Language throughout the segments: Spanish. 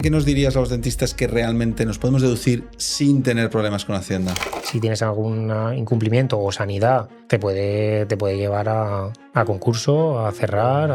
¿Qué nos dirías a los dentistas que realmente nos podemos deducir sin tener problemas con Hacienda? Si tienes algún incumplimiento o sanidad, te puede llevar a concurso, a cerrar.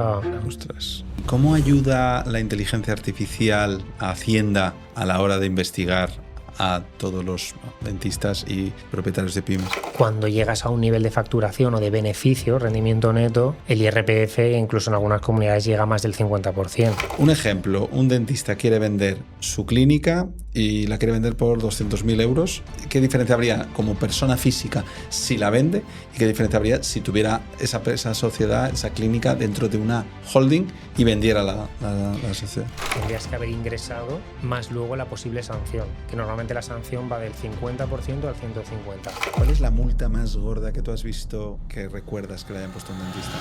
Ostras. ¿Cómo ayuda la inteligencia artificial a Hacienda a la hora de investigar a todos los dentistas y propietarios de pymes? Cuando llegas a un nivel de facturación o de beneficio, rendimiento neto, el IRPF incluso en algunas comunidades llega a más del 50%. Un ejemplo, un dentista quiere vender su clínica y la quiere vender por 200.000 euros. ¿Qué diferencia habría como persona física si la vende? ¿Y qué diferencia habría si tuviera esa sociedad, esa clínica dentro de una holding y vendiera la sociedad? Tendrías que haber ingresado más luego la posible sanción, que normalmente la sanción va del 50% al 150%. ¿Cuál es la multa más gorda que tú has visto que recuerdas que le hayan puesto a un dentista?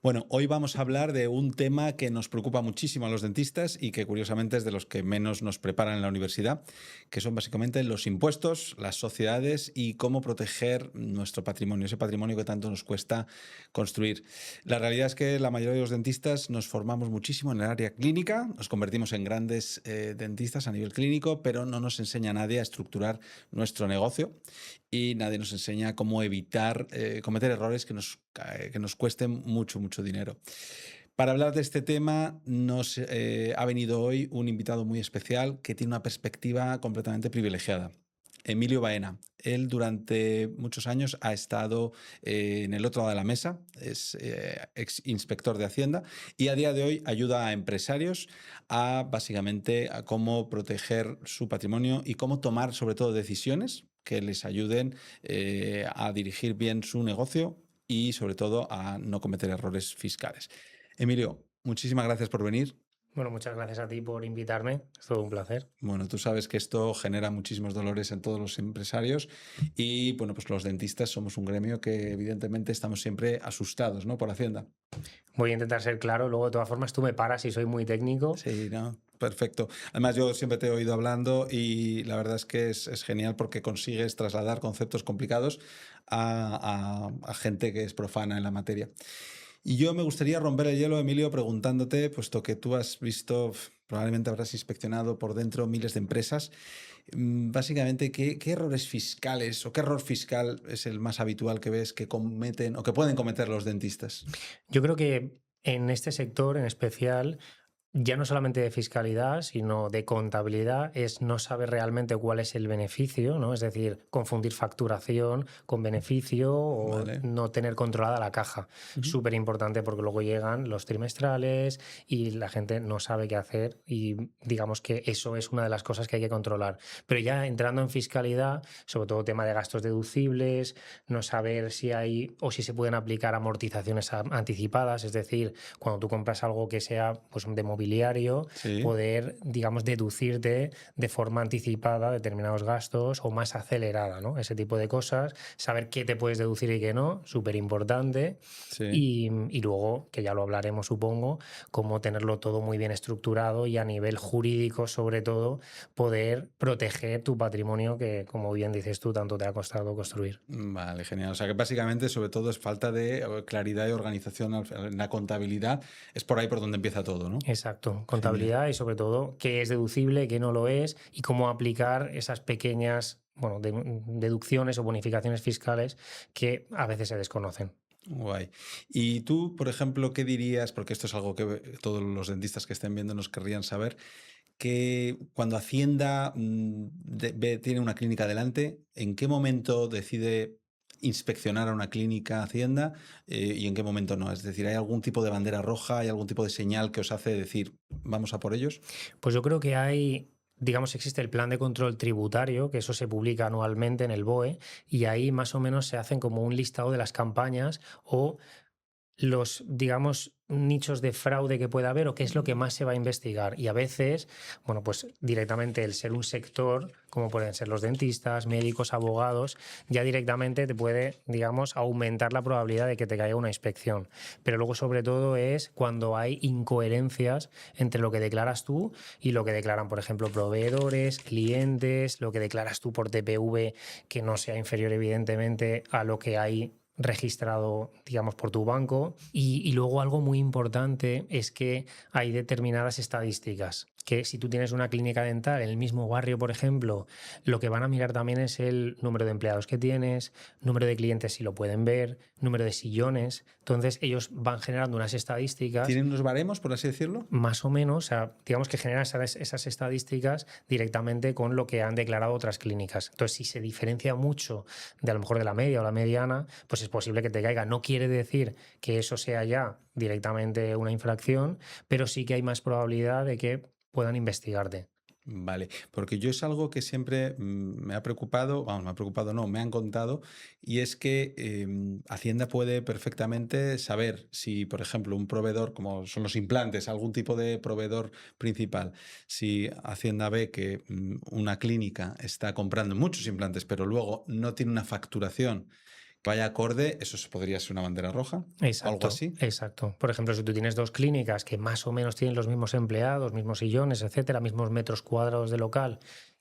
Bueno, hoy vamos a hablar de un tema que nos preocupa muchísimo a los dentistas y que curiosamente es de los que menos nos preparan en la universidad, que son básicamente los impuestos, las sociedades y cómo proteger nuestro patrimonio, ese patrimonio que tanto nos cuesta construir. La realidad es que la mayoría de los dentistas nos formamos muchísimo en el área clínica, nos convertimos en grandes dentistas a nivel clínico, pero no nos enseña nadie a estructurar nuestro negocio y nadie nos enseña cómo evitar cometer errores que nos cuesten mucho dinero. Para hablar de este tema nos ha venido hoy un invitado muy especial que tiene una perspectiva completamente privilegiada. Emilio Baena. Él durante muchos años ha estado en el otro lado de la mesa, es ex inspector de Hacienda y a día de hoy ayuda a empresarios básicamente a cómo proteger su patrimonio y cómo tomar sobre todo decisiones que les ayuden a dirigir bien su negocio y sobre todo a no cometer errores fiscales. Emilio, muchísimas gracias por venir. Bueno, muchas gracias a ti por invitarme, es todo un placer. Bueno, tú sabes que esto genera muchísimos dolores en todos los empresarios y bueno, pues los dentistas somos un gremio que evidentemente estamos siempre asustados, ¿no?, por Hacienda. Voy a intentar ser claro, luego de todas formas tú me paras si soy muy técnico. Sí, no, perfecto. Además yo siempre te he oído hablando y la verdad es que es genial porque consigues trasladar conceptos complicados a gente que es profana en la materia. Y yo me gustaría romper el hielo, Emilio, preguntándote, puesto que tú has visto, probablemente habrás inspeccionado por dentro miles de empresas, básicamente, ¿qué errores fiscales o qué error fiscal es el más habitual que ves que cometen o que pueden cometer los dentistas? Yo creo que en este sector en especial, ya no solamente de fiscalidad, sino de contabilidad, es no saber realmente cuál es el beneficio, ¿no? Es decir, confundir facturación con beneficio o Vale. no tener controlada la caja. Súper importante porque luego llegan los trimestrales y la gente no sabe qué hacer y digamos que eso es una de las cosas que hay que controlar. Pero ya entrando en fiscalidad, sobre todo tema de gastos deducibles, no saber si hay o si se pueden aplicar amortizaciones anticipadas, es decir, cuando tú compras algo que sea pues de mobiliario, Sí. poder, digamos, deducirte de forma anticipada determinados gastos o más acelerada, ¿no? Ese tipo de cosas, saber qué te puedes deducir y qué no, súper importante. Sí. Y luego, que ya lo hablaremos, supongo, cómo tenerlo todo muy bien estructurado y a nivel jurídico, sobre todo, poder proteger tu patrimonio que, como bien dices tú, tanto te ha costado construir. Vale, genial. O sea que básicamente, sobre todo, es falta de claridad y organización en la contabilidad. Es por ahí por donde empieza todo, ¿no? Exacto, contabilidad y sobre todo qué es deducible, qué no lo es y cómo aplicar esas pequeñas, bueno, deducciones o bonificaciones fiscales que a veces se desconocen. Guay. Y tú, por ejemplo, ¿qué dirías? Porque esto es algo que todos los dentistas que estén viendo nos querrían saber, que cuando Hacienda tiene una clínica delante, ¿en qué momento decide inspeccionar a una clínica Hacienda y en qué momento no? Es decir, ¿hay algún tipo de bandera roja, hay algún tipo de señal que os hace decir, vamos a por ellos? Pues yo creo que hay, digamos, existe el plan de control tributario, que eso se publica anualmente en el BOE, y ahí más o menos se hacen como un listado de las campañas o los, digamos, nichos de fraude que pueda haber o qué es lo que más se va a investigar. Y a veces, bueno, pues directamente el ser un sector, como pueden ser los dentistas, médicos, abogados, ya directamente te puede, digamos, aumentar la probabilidad de que te caiga una inspección. Pero luego, sobre todo, es cuando hay incoherencias entre lo que declaras tú y lo que declaran, por ejemplo, proveedores, clientes, lo que declaras tú por TPV que no sea inferior, evidentemente, a lo que hay registrado, digamos, por tu banco. Y luego algo muy importante es que hay determinadas estadísticas, que si tú tienes una clínica dental en el mismo barrio, por ejemplo, lo que van a mirar también es el número de empleados que tienes, número de clientes si lo pueden ver, número de sillones. Entonces ellos van generando unas estadísticas ¿Tienen unos baremos, por así decirlo? más o menos, o sea, digamos que generan esas estadísticas directamente con lo que han declarado otras clínicas. Entonces, si se diferencia mucho de a lo mejor de la media o la mediana, pues es posible que te caiga. No quiere decir que eso sea ya directamente una infracción, pero sí que hay más probabilidad de que puedan investigarte. Vale, porque yo es algo que siempre me ha preocupado, vamos, me ha preocupado, no, me han contado, y es que Hacienda puede perfectamente saber si, por ejemplo, un proveedor, como son los implantes, algún tipo de proveedor principal, si Hacienda ve que una clínica está comprando muchos implantes, pero luego no tiene una facturación que vaya acorde, eso podría ser una bandera roja o algo Exacto, así. exacto. Por ejemplo, si tú tienes dos clínicas que más o menos tienen los mismos empleados, mismos sillones, etcétera, mismos metros cuadrados de local,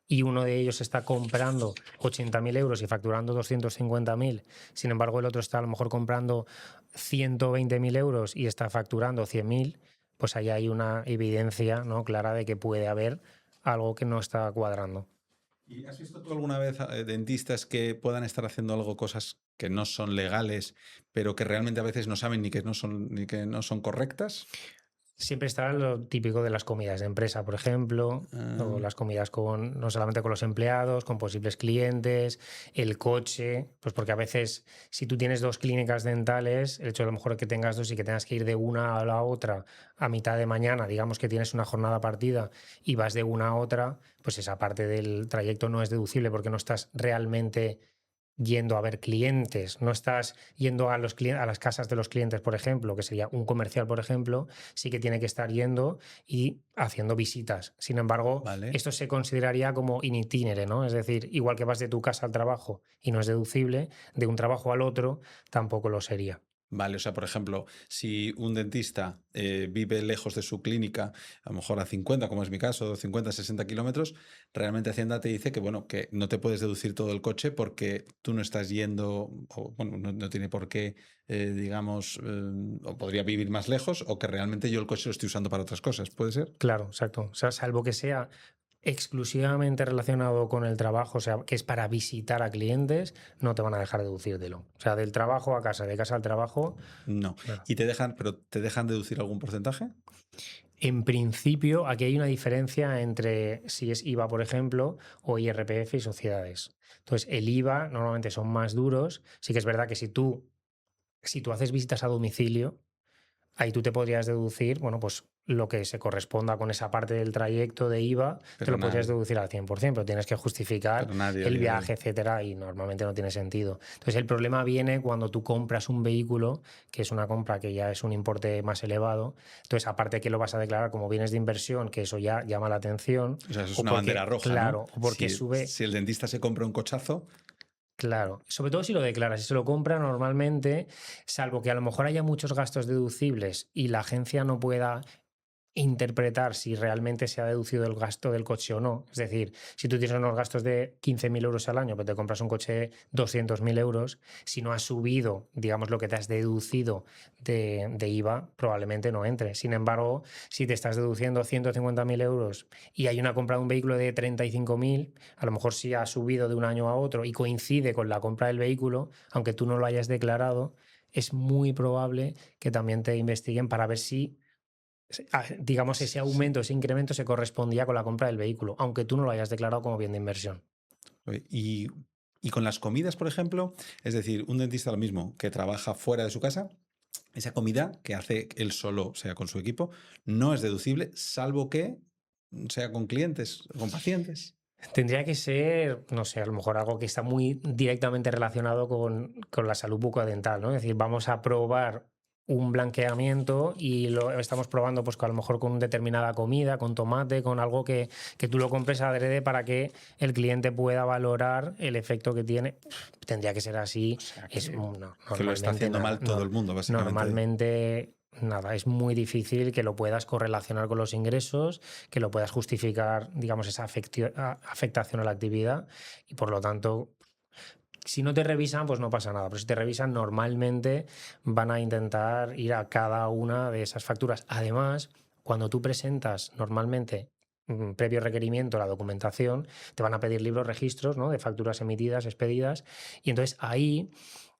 y uno de ellos está comprando 80.000 euros y facturando 250.000, sin embargo, el otro está a lo mejor comprando 120.000 euros y está facturando 100.000, pues ahí hay una evidencia, ¿no?, clara de que puede haber algo que no está cuadrando. ¿Y has visto tú alguna vez dentistas que puedan estar haciendo algo, cosas que no son legales, pero que realmente a veces no saben ni que no son correctas? Siempre está lo típico de las comidas de empresa, por ejemplo, o Ah, las comidas con, no solamente con los empleados, con posibles clientes, el coche, pues porque a veces si tú tienes dos clínicas dentales, el hecho de a lo mejor que tengas dos y que tengas que ir de una a la otra a mitad de mañana, digamos que tienes una jornada partida y vas de una a otra, pues esa parte del trayecto no es deducible porque no estás realmente yendo a ver clientes, no estás yendo a a las casas de los clientes, por ejemplo, que sería un comercial, por ejemplo, sí que tiene que estar yendo y haciendo visitas. Sin embargo, vale. esto se consideraría como in itinere, ¿no? Es decir, igual que vas de tu casa al trabajo y no es deducible, de un trabajo al otro tampoco lo sería. Vale, o sea, por ejemplo, si un dentista vive lejos de su clínica, a lo mejor a 50, como es mi caso, 50, 60 kilómetros, realmente Hacienda te dice que, bueno, que no te puedes deducir todo el coche porque tú no estás yendo, o bueno, no tiene por qué, digamos, o podría vivir más lejos, o que realmente yo el coche lo estoy usando para otras cosas, ¿puede ser? Claro, exacto. O sea, salvo que sea exclusivamente relacionado con el trabajo, o sea, que es para visitar a clientes, no te van a dejar deducírtelo. O sea, del trabajo a casa, de casa al trabajo, No. nada. ¿Y te dejan, pero te dejan deducir algún porcentaje? En principio, aquí hay una diferencia entre si es IVA, por ejemplo, o IRPF y sociedades. Entonces, el IVA normalmente son más duros. Sí que es verdad que si tú haces visitas a domicilio, ahí tú te podrías deducir, bueno, pues lo que se corresponda con esa parte del trayecto de IVA, te Pero lo podrías nadie, deducir al 100%, pero tienes que justificar pero nadie a el día de viaje, hoy. etcétera, y normalmente no tiene sentido. Entonces, el problema viene cuando tú compras un vehículo, que es una compra que ya es un importe más elevado. Entonces, aparte que lo vas a declarar como bienes de inversión, que eso ya llama la atención, O sea, eso es o una bandera porque, roja, ¿no? claro, o porque Si, sube. si el dentista se compra un cochazo, Claro, sobre todo si lo declaras, si se lo compra normalmente, salvo que a lo mejor haya muchos gastos deducibles y la agencia no pueda interpretar si realmente se ha deducido el gasto del coche o no. Es decir, si tú tienes unos gastos de 15.000 euros al año, pero te compras un coche de 200.000 euros, si no has subido, digamos, lo que te has deducido de IVA, probablemente no entre. Sin embargo, si te estás deduciendo 150.000 euros y hay una compra de un vehículo de 35.000, a lo mejor si ha subido de un año a otro y coincide con la compra del vehículo, aunque tú no lo hayas declarado, es muy probable que también te investiguen para ver si digamos, ese sí. aumento, ese incremento se correspondía con la compra del vehículo, aunque tú no lo hayas declarado como bien de inversión. Y, y con las comidas, por ejemplo, es decir, un dentista lo mismo, que trabaja fuera de su casa, esa comida que hace él solo, sea con su equipo, no es deducible, salvo que sea con clientes, con pacientes. Tendría que ser, no sé, a lo mejor algo que está muy directamente relacionado con la salud bucodental, ¿no? Es decir, vamos a probar un blanqueamiento y lo estamos probando pues, a lo mejor con determinada comida, con tomate, con algo que tú lo compres adrede para que el cliente pueda valorar el efecto que tiene. Tendría que ser así. O sea, No, que lo está normalmente haciendo nada. mal todo el mundo, básicamente. Normalmente nada. Es muy difícil que lo puedas correlacionar con los ingresos, que lo puedas justificar, digamos, esa afectación a la actividad y por lo tanto Si no te revisan, pues no pasa nada. Pero si te revisan, normalmente van a intentar ir a cada una de esas facturas. Además, cuando tú presentas normalmente previo requerimiento la documentación, te van a pedir libros registros, ¿no?, de facturas emitidas, expedidas, y entonces ahí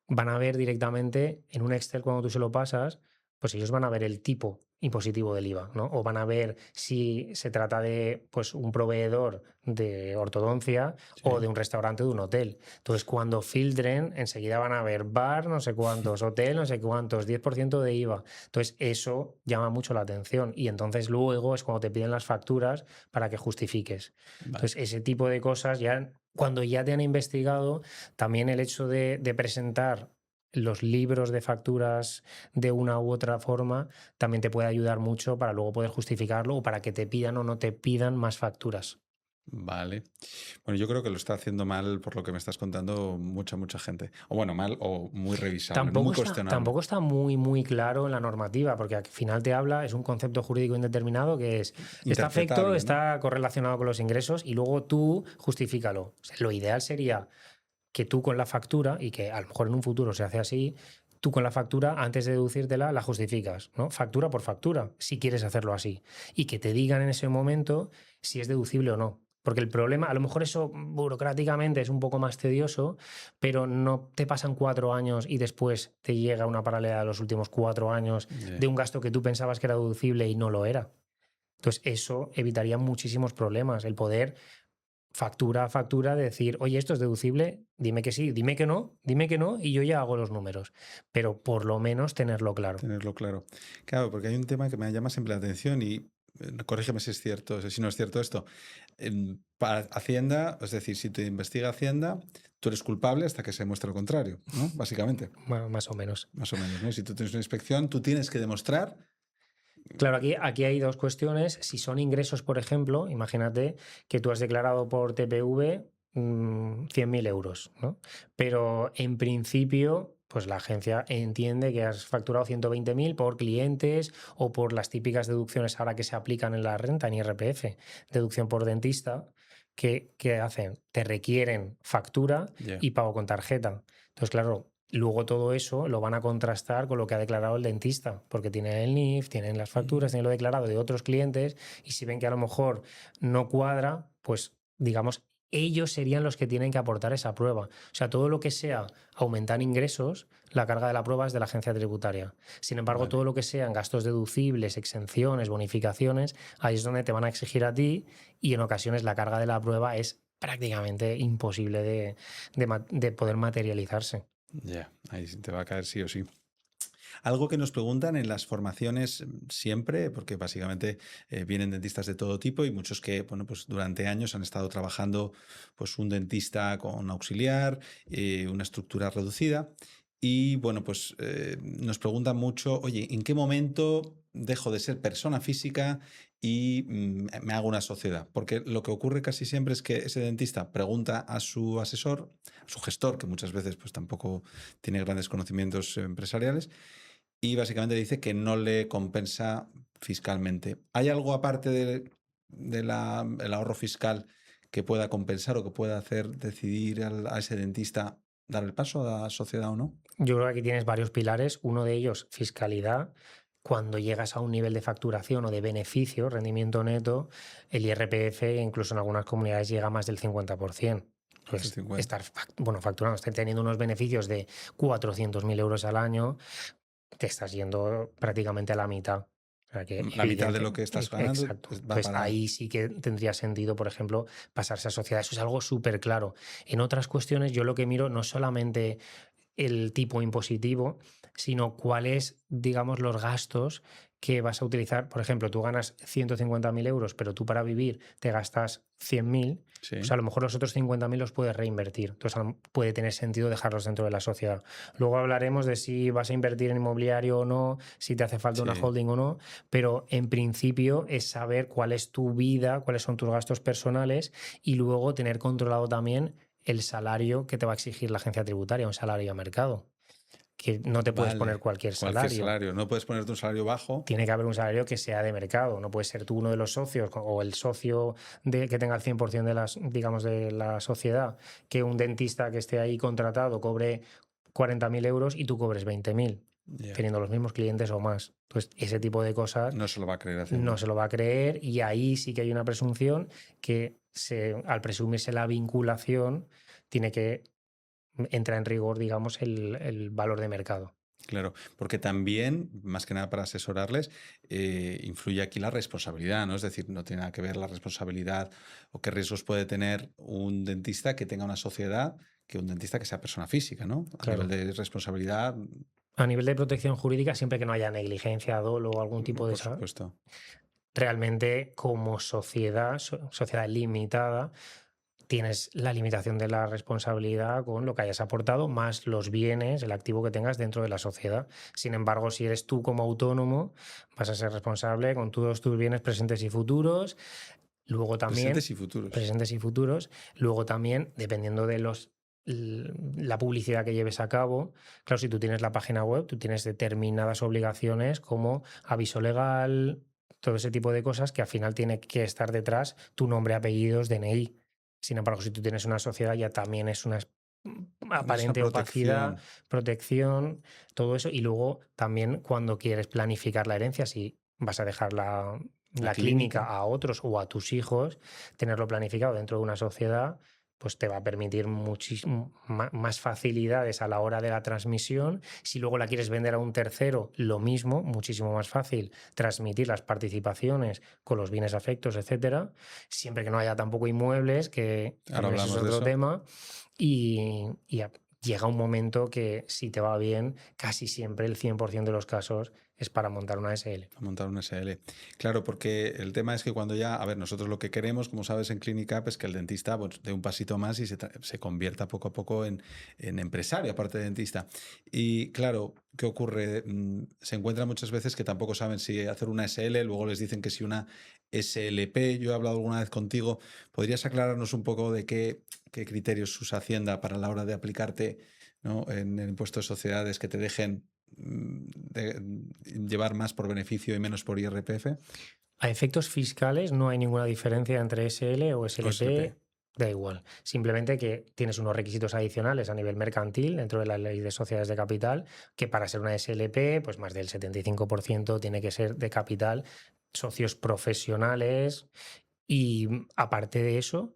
van a ver directamente en un Excel cuando tú se lo pasas, pues ellos van a ver el tipo impositivo del IVA, ¿no? O van a ver si se trata de, pues, un proveedor de ortodoncia o Sí. de un restaurante o de un hotel. Entonces, cuando filtren, enseguida van a ver bar, no sé cuántos, hotel, no sé cuántos, 10% de IVA. Entonces, eso llama mucho la atención y entonces luego es cuando te piden las facturas para que justifiques. Vale. Entonces, ese tipo de cosas ya, cuando ya te han investigado, también el hecho de presentar los libros de facturas de una u otra forma también te puede ayudar mucho para luego poder justificarlo o para que te pidan o no te pidan más facturas. Vale. Bueno, yo creo que lo está haciendo mal, por lo que me estás contando, mucha gente. O bueno, mal o muy revisable, muy cuestionable. Tampoco está muy claro en la normativa, porque al final te habla, es un concepto jurídico indeterminado que es, está afecto, Interpretable, ¿no? está correlacionado con los ingresos y luego tú justifícalo. O sea, lo ideal sería que tú con la factura, y que a lo mejor en un futuro se hace así, tú con la factura, antes de deducírtela, la justificas, ¿no? Factura por factura, si quieres hacerlo así. Y que te digan en ese momento si es deducible o no. Porque el problema, a lo mejor eso burocráticamente es un poco más tedioso, pero no te pasan 4 años y después te llega una paralela de los últimos 4 años Ya. de un gasto que tú pensabas que era deducible y no lo era. Entonces, eso evitaría muchísimos problemas, el poder factura a factura decir, oye, esto es deducible, dime que sí, dime que no, y yo ya hago los números. Pero por lo menos tenerlo claro. Tenerlo claro. Claro, porque hay un tema que me llama siempre la atención y corrígeme si es cierto, si no es cierto esto. Para Hacienda, es decir, si te investiga Hacienda, tú eres culpable hasta que se demuestre lo contrario, ¿no? Básicamente, Más o menos. más o menos, ¿no? Si tú tienes una inspección, tú tienes que demostrar. Claro, aquí hay dos cuestiones. Si son ingresos, por ejemplo, imagínate que tú has declarado por TPV 100.000 euros, ¿no? Pero en principio, pues la agencia entiende que has facturado 120.000 por clientes o por las típicas deducciones ahora que se aplican en la renta, en IRPF, deducción por dentista, que hacen, te requieren factura Ya. y pago con tarjeta. Entonces, claro, luego todo eso lo van a contrastar con lo que ha declarado el dentista, porque tienen el NIF, tienen las facturas, tienen lo declarado de otros clientes y si ven que a lo mejor no cuadra, pues digamos, ellos serían los que tienen que aportar esa prueba. O sea, todo lo que sea aumentar ingresos, la carga de la prueba es de la agencia tributaria. Sin embargo, Vale. todo lo que sean gastos deducibles, exenciones, bonificaciones, ahí es donde te van a exigir a ti y en ocasiones la carga de la prueba es prácticamente imposible de poder materializarse. Ya, ahí sí te va a caer sí o sí. Algo que nos preguntan en las formaciones siempre, porque básicamente vienen dentistas de todo tipo y muchos que, bueno, pues durante años han estado trabajando, pues un dentista con auxiliar, una estructura reducida. Y bueno, pues nos preguntan mucho, oye, ¿en qué momento dejo de ser persona física y me hago una sociedad? Porque lo que ocurre casi siempre es que ese dentista pregunta a su asesor, a su gestor, que muchas veces pues tampoco tiene grandes conocimientos empresariales, y básicamente dice que no le compensa fiscalmente. ¿Hay algo aparte del ahorro fiscal que pueda compensar o que pueda hacer decidir a ese dentista dar el paso a la sociedad o no? Yo creo que aquí tienes varios pilares. Uno de ellos, fiscalidad. Cuando llegas a un nivel de facturación o de beneficio, rendimiento neto, el IRPF, incluso en algunas comunidades, llega a más del 50%. Más del Entonces, 50. facturando, estar teniendo unos beneficios de 400.000 euros al año, te estás yendo prácticamente a la mitad. O sea que La mitad de lo que estás ganando exacto. va Entonces para... ahí sí que tendría sentido, por ejemplo, pasarse a sociedad. Eso es algo súper claro. En otras cuestiones, yo lo que miro no solamente el tipo impositivo, sino cuáles, digamos, los gastos que vas a utilizar. Por ejemplo, tú ganas 150.000 euros, pero tú para vivir te gastas 100.000, pues Sí, a lo mejor los otros 50.000 los puedes reinvertir. Entonces puede tener sentido dejarlos dentro de la sociedad. Luego hablaremos de si vas a invertir en inmobiliario o no, si te hace falta una sí. holding o no, pero en principio es saber cuál es tu vida, cuáles son tus gastos personales y luego tener controlado también el salario que te va a exigir la agencia tributaria, un salario a mercado. que no te puedes poner Vale, cualquier cualquier salario. salario. No puedes ponerte un salario bajo. Tiene que haber un salario que sea de mercado. No puedes ser tú uno de los socios o el socio que tenga el 100% de digamos, de la sociedad, que un dentista que esté ahí contratado cobre 40.000 euros y tú cobres 20.000, Ya. teniendo los mismos clientes o más. Entonces, ese tipo de cosas No se lo va a creer no Hacienda. se lo va a creer, y ahí sí que hay una presunción que al presumirse la vinculación tiene que entrar en rigor, digamos, el valor de mercado. Claro, porque también, más que nada para asesorarles, influye aquí la responsabilidad, ¿no? Es decir, no tiene nada que ver la responsabilidad o qué riesgos puede tener un dentista que tenga una sociedad que un dentista que sea persona física, ¿no? A nivel Claro. de responsabilidad, A nivel de protección jurídica, siempre que no haya negligencia, dolo o algún tipo de por supuesto. realmente como sociedad, sociedad limitada, tienes la limitación de la responsabilidad con lo que hayas aportado, más los bienes, el activo que tengas dentro de la sociedad. Sin embargo, si eres tú como autónomo, vas a ser responsable con todos tus bienes presentes y futuros. Luego también, Presentes y futuros. presentes y futuros. Luego también, dependiendo de la publicidad que lleves a cabo, claro, si tú tienes la página web, tú tienes determinadas obligaciones como aviso legal, todo ese tipo de cosas que al final tiene que estar detrás tu nombre, apellidos, DNI. Sin embargo, si tú tienes una sociedad, ya también es una Tienes una aparente opacidad, protección. protección, todo eso. Y luego también cuando quieres planificar la herencia, si vas a dejar La la clínica clínica. a otros o a tus hijos, tenerlo planificado dentro de una sociedad, pues te va a permitir muchísimo más facilidades a la hora de la transmisión. Si luego la quieres vender a un tercero, lo mismo, muchísimo más fácil transmitir las participaciones con los bienes afectos, etcétera, siempre que no haya tampoco inmuebles, que Ahora también ese es hablamos de otro eso. tema. Llega un momento que, si te va bien, casi siempre el 100% de los casos es para montar una SL. A montar un SL. Claro, porque el tema es que cuando ya, a ver, nosotros lo que queremos, como sabes, en CliniCap es que el dentista pues, dé un pasito más y se convierta poco a poco en empresario, aparte de dentista. Y claro, ¿qué ocurre? Se encuentra muchas veces que tampoco saben si hacer una SL, luego les dicen que si una SLP. Yo he hablado alguna vez contigo. ¿Podrías aclararnos un poco de qué criterios usa Hacienda para la hora de aplicarte, ¿no?, en el impuesto de sociedades que te dejen llevar más por beneficio y menos por IRPF A efectos fiscales no hay ninguna diferencia entre SL o o SLP? SLP, da igual. Simplemente que tienes unos requisitos adicionales a nivel mercantil dentro de la ley de sociedades de capital, que para ser una SLP, pues más del 75% tiene que ser de capital, socios profesionales, y aparte de eso,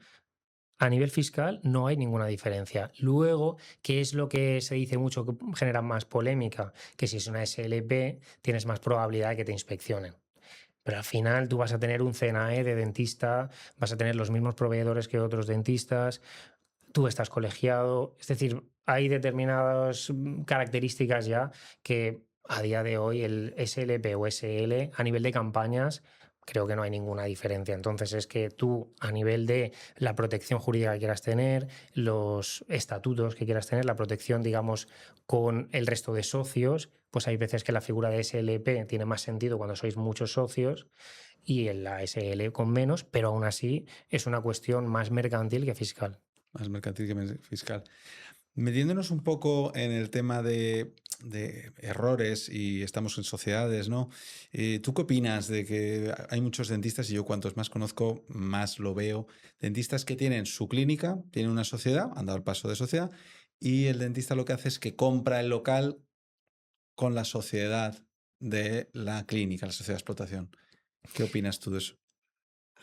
a nivel fiscal no hay ninguna diferencia. Luego, ¿qué es lo que se dice mucho que genera más polémica? Que si es una SLP tienes más probabilidad de que te inspeccionen. Pero al final tú vas a tener un CNAE de dentista, vas a tener los mismos proveedores que otros dentistas, tú estás colegiado. Es decir, hay determinadas características ya que a día de hoy el SLP o SL a nivel de campañas creo que no hay ninguna diferencia. Entonces es que tú, a nivel de la protección jurídica que quieras tener, los estatutos que quieras tener, la protección, digamos, con el resto de socios, pues hay veces que la figura de SLP tiene más sentido cuando sois muchos socios y en la SL con menos, pero aún así es una cuestión más mercantil que fiscal. Más mercantil que fiscal. Metiéndonos un poco en el tema de errores y estamos en sociedades, ¿no? ¿Tú qué opinas de que hay muchos dentistas, y yo cuantos más conozco, más lo veo, dentistas que tienen su clínica, tienen una sociedad, han dado el paso de sociedad, y el dentista lo que hace es que compra el local con la sociedad de la clínica, la sociedad de explotación? ¿Qué opinas tú de eso?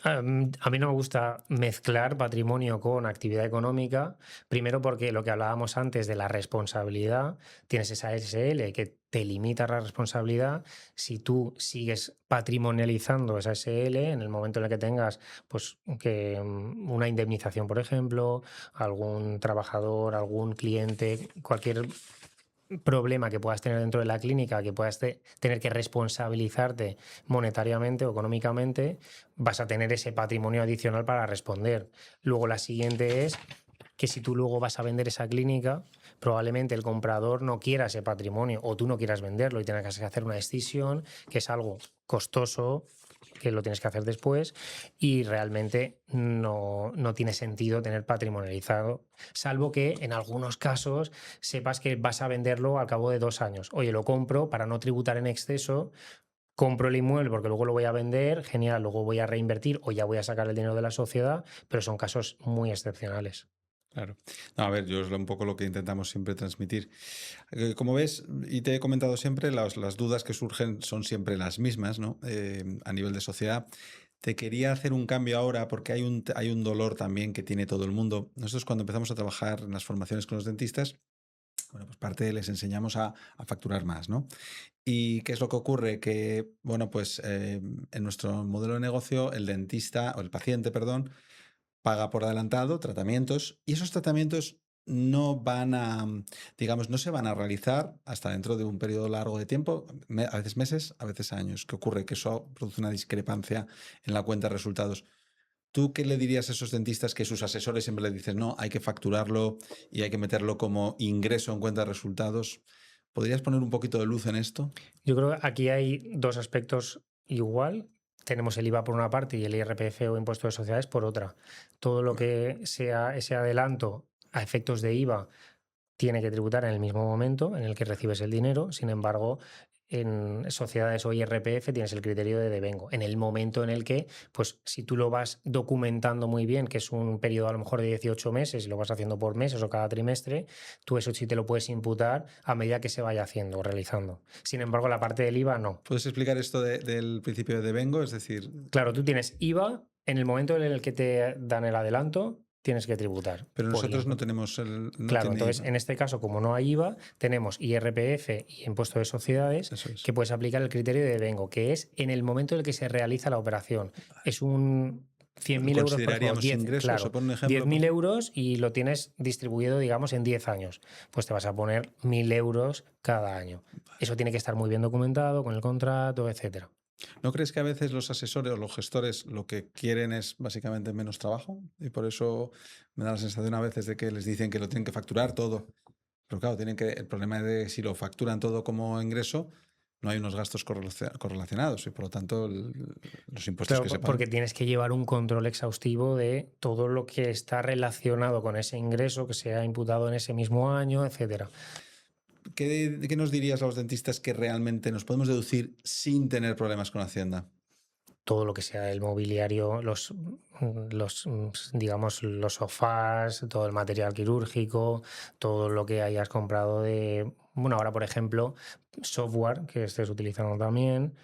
A mí no me gusta mezclar patrimonio con actividad económica, primero porque lo que hablábamos antes de la responsabilidad, tienes esa SL que te limita la responsabilidad. Si tú sigues patrimonializando esa SL, en el momento en el que tengas pues, una indemnización, por ejemplo, algún trabajador, algún cliente, cualquier problema que puedas tener dentro de la clínica, que puedas tener que responsabilizarte monetariamente o económicamente, vas a tener ese patrimonio adicional para responder. Luego la siguiente es que si tú luego vas a vender esa clínica, probablemente el comprador no quiera ese patrimonio o tú no quieras venderlo y tengas que hacer una escisión, que es algo costoso, que lo tienes que hacer después, y realmente no tiene sentido tener patrimonializado, salvo que en algunos casos sepas que vas a venderlo al cabo de 2 años. Oye, lo compro para no tributar en exceso, compro el inmueble porque luego lo voy a vender, genial, luego voy a reinvertir o ya voy a sacar el dinero de la sociedad, pero son casos muy excepcionales. Claro. No, a ver, yo es un poco lo que intentamos siempre transmitir. Como ves, y te he comentado siempre, las dudas que surgen son siempre las mismas, ¿no? A nivel de sociedad. Te quería hacer un cambio ahora porque hay un dolor también que tiene todo el mundo. Nosotros cuando empezamos a trabajar en las formaciones con los dentistas, bueno, pues parte les enseñamos a facturar más, ¿no? ¿Y qué es lo que ocurre? Que, bueno, pues en nuestro modelo de negocio, el dentista, o el paciente, perdón, paga por adelantado tratamientos y esos tratamientos no van a, digamos, no se van a realizar hasta dentro de un periodo largo de tiempo, a veces meses, a veces años. ¿Qué ocurre? Que eso produce una discrepancia en la cuenta de resultados. ¿Tú qué le dirías a esos dentistas que sus asesores siempre le dicen, no, hay que facturarlo y hay que meterlo como ingreso en cuenta de resultados? ¿Podrías poner un poquito de luz en esto? Yo creo que aquí hay dos aspectos igual. Tenemos el IVA por una parte y el IRPF o impuesto de sociedades por otra. Todo lo que sea ese adelanto a efectos de IVA tiene que tributar en el mismo momento en el que recibes el dinero. Sin embargo, en sociedades o IRPF tienes el criterio de devengo. En el momento en el que, pues si tú lo vas documentando muy bien, que es un periodo a lo mejor de 18 meses y lo vas haciendo por meses o cada trimestre, tú eso sí te lo puedes imputar a medida que se vaya haciendo o realizando. Sin embargo, la parte del IVA no. ¿Puedes explicar esto del principio de devengo? Es decir, Claro, tú tienes IVA en el momento en el que te dan el adelanto, tienes que tributar pero por el nosotros no impuesto. tenemos no Claro, tiene entonces IVA. en este caso, como no hay IVA, tenemos IRPF y impuesto de sociedades, Eso es. que puedes aplicar el criterio de devengo, que es en el momento en el que se realiza la operación. Es un ¿Lo 100.000 euros, por ejemplo, consideraríamos 10, ingresos? ¿Se claro, pone un ejemplo? 10.000 euros y lo tienes distribuido, digamos, en 10 años. Pues te vas a poner 1.000 euros cada año. Eso tiene que estar muy bien documentado con el contrato, etcétera. ¿No crees que a veces los asesores o los gestores lo que quieren es básicamente menos trabajo? Y por eso me da la sensación a veces de que les dicen que lo tienen que facturar todo. Pero claro, el problema es de si lo facturan todo como ingreso, no hay unos gastos correlacionados y por lo tanto los impuestos Claro, que se pagan. porque tienes que llevar un control exhaustivo de todo lo que está relacionado con ese ingreso que se ha imputado en ese mismo año, etcétera. ¿Qué nos dirías a los dentistas que realmente nos podemos deducir sin tener problemas con Hacienda? Todo lo que sea el mobiliario, digamos, los sofás, todo el material quirúrgico, todo lo que hayas comprado de, bueno, ahora por ejemplo, software que estés utilizando también.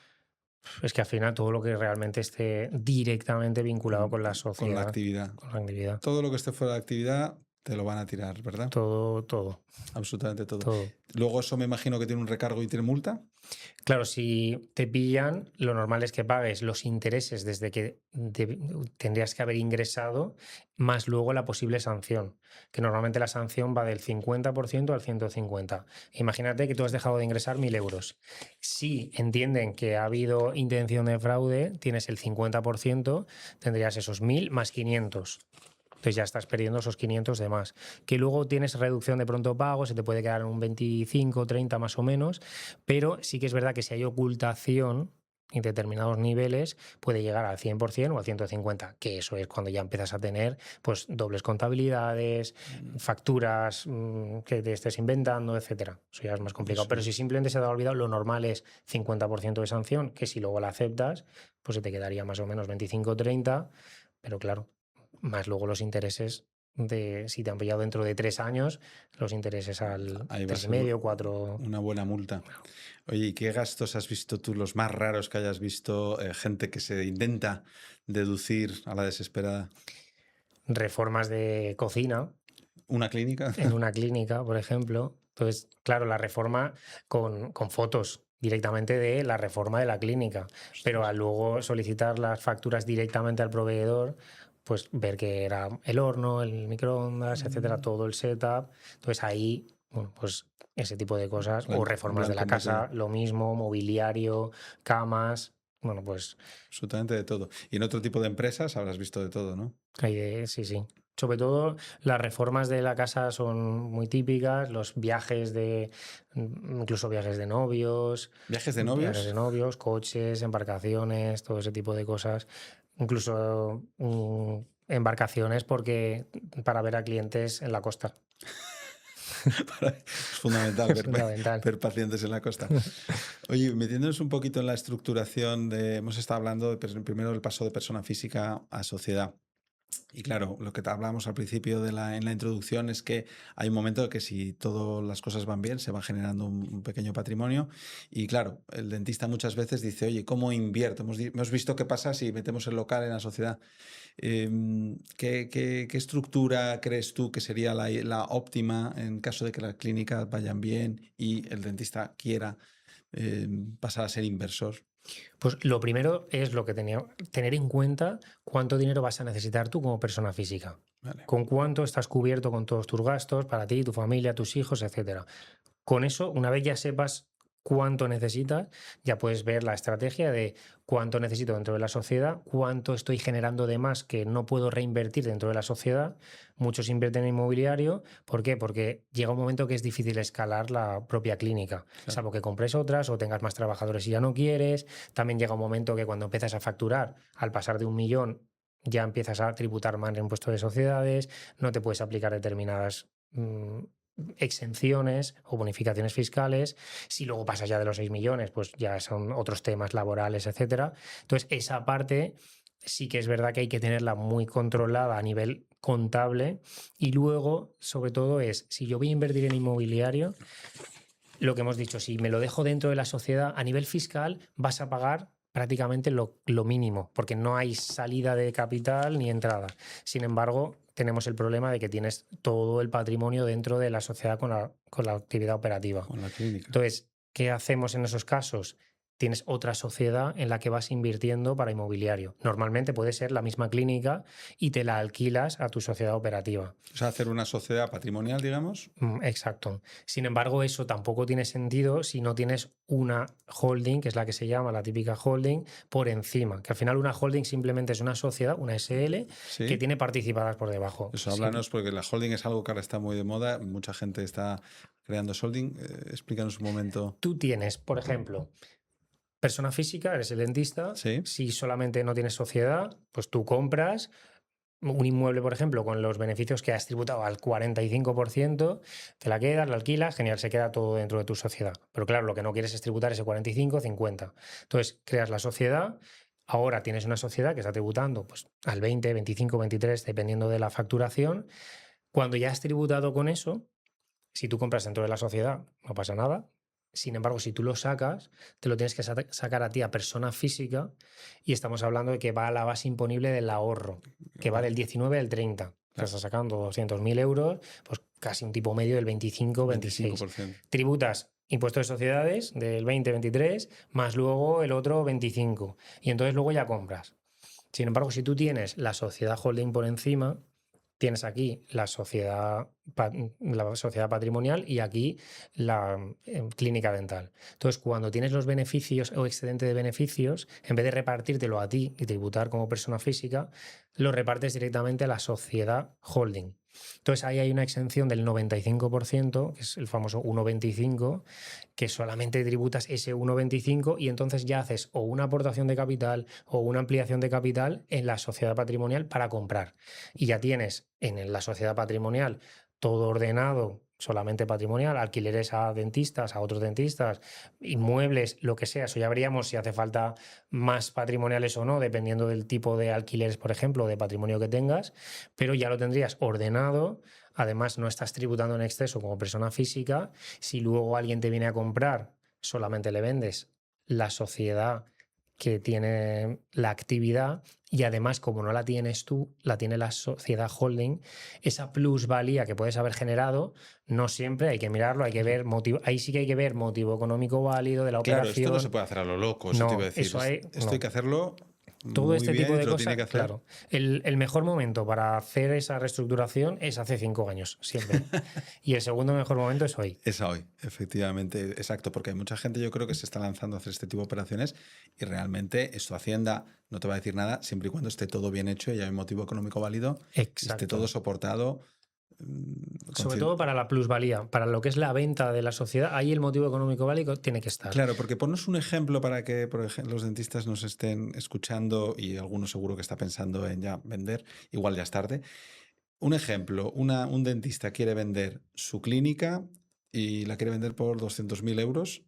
Es que al final todo lo que realmente esté directamente vinculado con la Con la sociedad, actividad. con la actividad, Todo lo que esté fuera de actividad te lo van a tirar, ¿verdad? todo, todo, Absolutamente todo. todo. Luego eso me imagino que tiene un recargo y tiene multa. Claro, si te pillan, lo normal es que pagues los intereses desde que tendrías que haber ingresado, más luego la posible sanción, que normalmente la sanción va del 50% al 150%. Imagínate que tú has dejado de ingresar 1.000 euros. Si entienden que ha habido intención de fraude, tienes el 50%, tendrías esos 1.000 más 500. Entonces ya estás perdiendo esos 500 de más. Que luego tienes reducción de pronto pago, se te puede quedar en un 25, 30 más o menos, pero sí que es verdad que si hay ocultación en determinados niveles puede llegar al 100% o al 150%, que eso es cuando ya empiezas a tener pues dobles contabilidades, facturas que te estés inventando, etcétera. Eso ya es más complicado. Eso Pero si es. simplemente se te ha olvidado, lo normal es 50% de sanción, que si luego la aceptas, pues se te quedaría más o menos 25, 30, pero claro, más luego los intereses de si te han pillado dentro de 3 años, los intereses al Ahí va a tres y ser medio, 4. una buena multa. Oye, ¿y qué gastos has visto tú, los más raros que hayas visto? Gente que se intenta deducir a la desesperada. Reformas de cocina ¿Una clínica? en una clínica, por ejemplo. Entonces, claro, la reforma con fotos directamente de la reforma de la clínica, pero Ostras. al luego solicitar las facturas directamente al proveedor, pues ver que era el horno, el microondas, etcétera, Mm, todo el setup. Entonces ahí, bueno, pues ese tipo de cosas, o reformas de blanco la en botella. casa, lo mismo, mobiliario, camas, bueno, pues Absolutamente de todo. Y en otro tipo de empresas habrás visto de todo, ¿no? hay de, sí, sí. Sobre todo las reformas de la casa son muy típicas, los viajes incluso viajes de novios, ¿Viajes de novios? coches, embarcaciones, todo ese tipo de cosas. Incluso embarcaciones para ver a clientes en la costa. Es fundamental Es fundamental. ver pacientes en la costa. Oye, metiéndonos un poquito en la estructuración hemos estado hablando primero del paso de persona física a sociedad. Y claro, lo que te hablábamos al principio en la introducción es que hay un momento que si todas las cosas van bien, se va generando un pequeño patrimonio. Y claro, el dentista muchas veces dice, oye, ¿cómo invierto? Hemos visto qué pasa si metemos el local en la sociedad. ¿Qué estructura crees tú que sería la óptima en caso de que las clínicas vayan bien y el dentista quiera pasar a ser inversor? Pues lo primero es tener en cuenta cuánto dinero vas a necesitar tú como persona física. Vale. Con cuánto estás cubierto con todos tus gastos para ti, tu familia, tus hijos, etcétera. Con eso, una vez ya sepas cuánto necesitas, ya puedes ver la estrategia de cuánto necesito dentro de la sociedad, cuánto estoy generando de más que no puedo reinvertir dentro de la sociedad. Muchos invierten en inmobiliario. ¿Por qué? Porque llega un momento que es difícil escalar la propia clínica, Claro. salvo que compres otras o tengas más trabajadores y ya no quieres. También llega un momento que cuando empiezas a facturar, al pasar de 1 millón, ya empiezas a tributar más en impuestos de sociedades, no te puedes aplicar determinadas exenciones o bonificaciones fiscales. Si luego pasas ya de los 6 millones, pues ya son otros temas laborales, etcétera. Entonces, esa parte sí que es verdad que hay que tenerla muy controlada a nivel contable. Y luego, sobre todo, si yo voy a invertir en inmobiliario, lo que hemos dicho, si me lo dejo dentro de la sociedad, a nivel fiscal vas a pagar prácticamente lo mínimo, porque no hay salida de capital ni entrada. Sin embargo, tenemos el problema de que tienes todo el patrimonio dentro de la sociedad con la actividad operativa. Con la clínica. Entonces, ¿qué hacemos en esos casos? Tienes otra sociedad en la que vas invirtiendo para inmobiliario. Normalmente puede ser la misma clínica y te la alquilas a tu sociedad operativa. O sea, hacer una sociedad patrimonial, digamos. Exacto. Sin embargo, eso tampoco tiene sentido si no tienes una holding, que es la que se llama la típica holding, por encima. Que al final una holding simplemente es una sociedad, una SL, ¿Sí? que tiene participadas por debajo. Eso, háblanos, porque la holding es algo que ahora está muy de moda. Mucha gente está creando holding. Explícanos un momento. Tú tienes, por ejemplo, persona física, eres el dentista. Sí. Si solamente no tienes sociedad, pues tú compras un inmueble, por ejemplo, con los beneficios que has tributado al 45%, te la quedas, la alquilas, genial, se queda todo dentro de tu sociedad. Pero claro, lo que no quieres es tributar ese 45, 50. Entonces, creas la sociedad, ahora tienes una sociedad que está tributando pues, al 20, 25, 23, dependiendo de la facturación. Cuando ya has tributado con eso, si tú compras dentro de la sociedad, no pasa nada. Sin embargo, si tú lo sacas, te lo tienes que sacar a ti a persona física y estamos hablando de que va a la base imponible del ahorro, que va del 19 al 30. Claro. Estás sacando 200.000 euros, pues casi un tipo medio del 25-26. 25%. Tributas impuestos de sociedades del 20-23, más luego el otro 25. Y entonces luego ya compras. Sin embargo, si tú tienes la sociedad holding por encima, tienes aquí la sociedad patrimonial y aquí la clínica dental. Entonces, cuando tienes los beneficios o excedente de beneficios, en vez de repartírtelo a ti y tributar como persona física, lo repartes directamente a la sociedad holding. Entonces, ahí hay una exención del 95%, que es el famoso 1,25, que solamente tributas ese 1,25 y entonces ya haces o una aportación de capital o una ampliación de capital en la sociedad patrimonial para comprar. Y ya tienes en la sociedad patrimonial todo ordenado, solamente patrimonial, alquileres a dentistas, a otros dentistas, inmuebles, lo que sea. Eso ya veríamos si hace falta más patrimoniales o no, dependiendo del tipo de alquileres, por ejemplo, de patrimonio que tengas, pero ya lo tendrías ordenado. Además, no estás tributando en exceso como persona física. Si luego alguien te viene a comprar, solamente le vendes la sociedad que tiene la actividad y además, como no la tienes tú, la tiene la sociedad holding, esa plusvalía que puedes haber generado, no siempre hay que mirarlo, hay que ver motivo, ahí sí que hay que ver motivo económico válido de la operación. Claro, esto no se puede hacer a lo loco, eso te iba a decir. Esto hay que hacerlo Todo muy este bien tipo y de te lo tiene cosas, que hacer. claro. El mejor momento para hacer esa reestructuración es hace 5 años, siempre. Y el segundo mejor momento es hoy. Es a hoy, efectivamente, exacto, porque hay mucha gente yo creo que se está lanzando a hacer este tipo de operaciones y realmente esto Hacienda no te va a decir nada siempre y cuando esté todo bien hecho y haya un motivo económico válido y esté todo Exacto. soportado. Sobre todo para la plusvalía, para lo que es la venta de la sociedad, ahí el motivo económico válido tiene que estar. Claro, porque ponos un ejemplo para que por ejemplo, los dentistas nos estén escuchando y alguno seguro que está pensando en ya vender, igual ya es tarde. Un ejemplo, un dentista quiere vender su clínica y la quiere vender por 200.000 euros.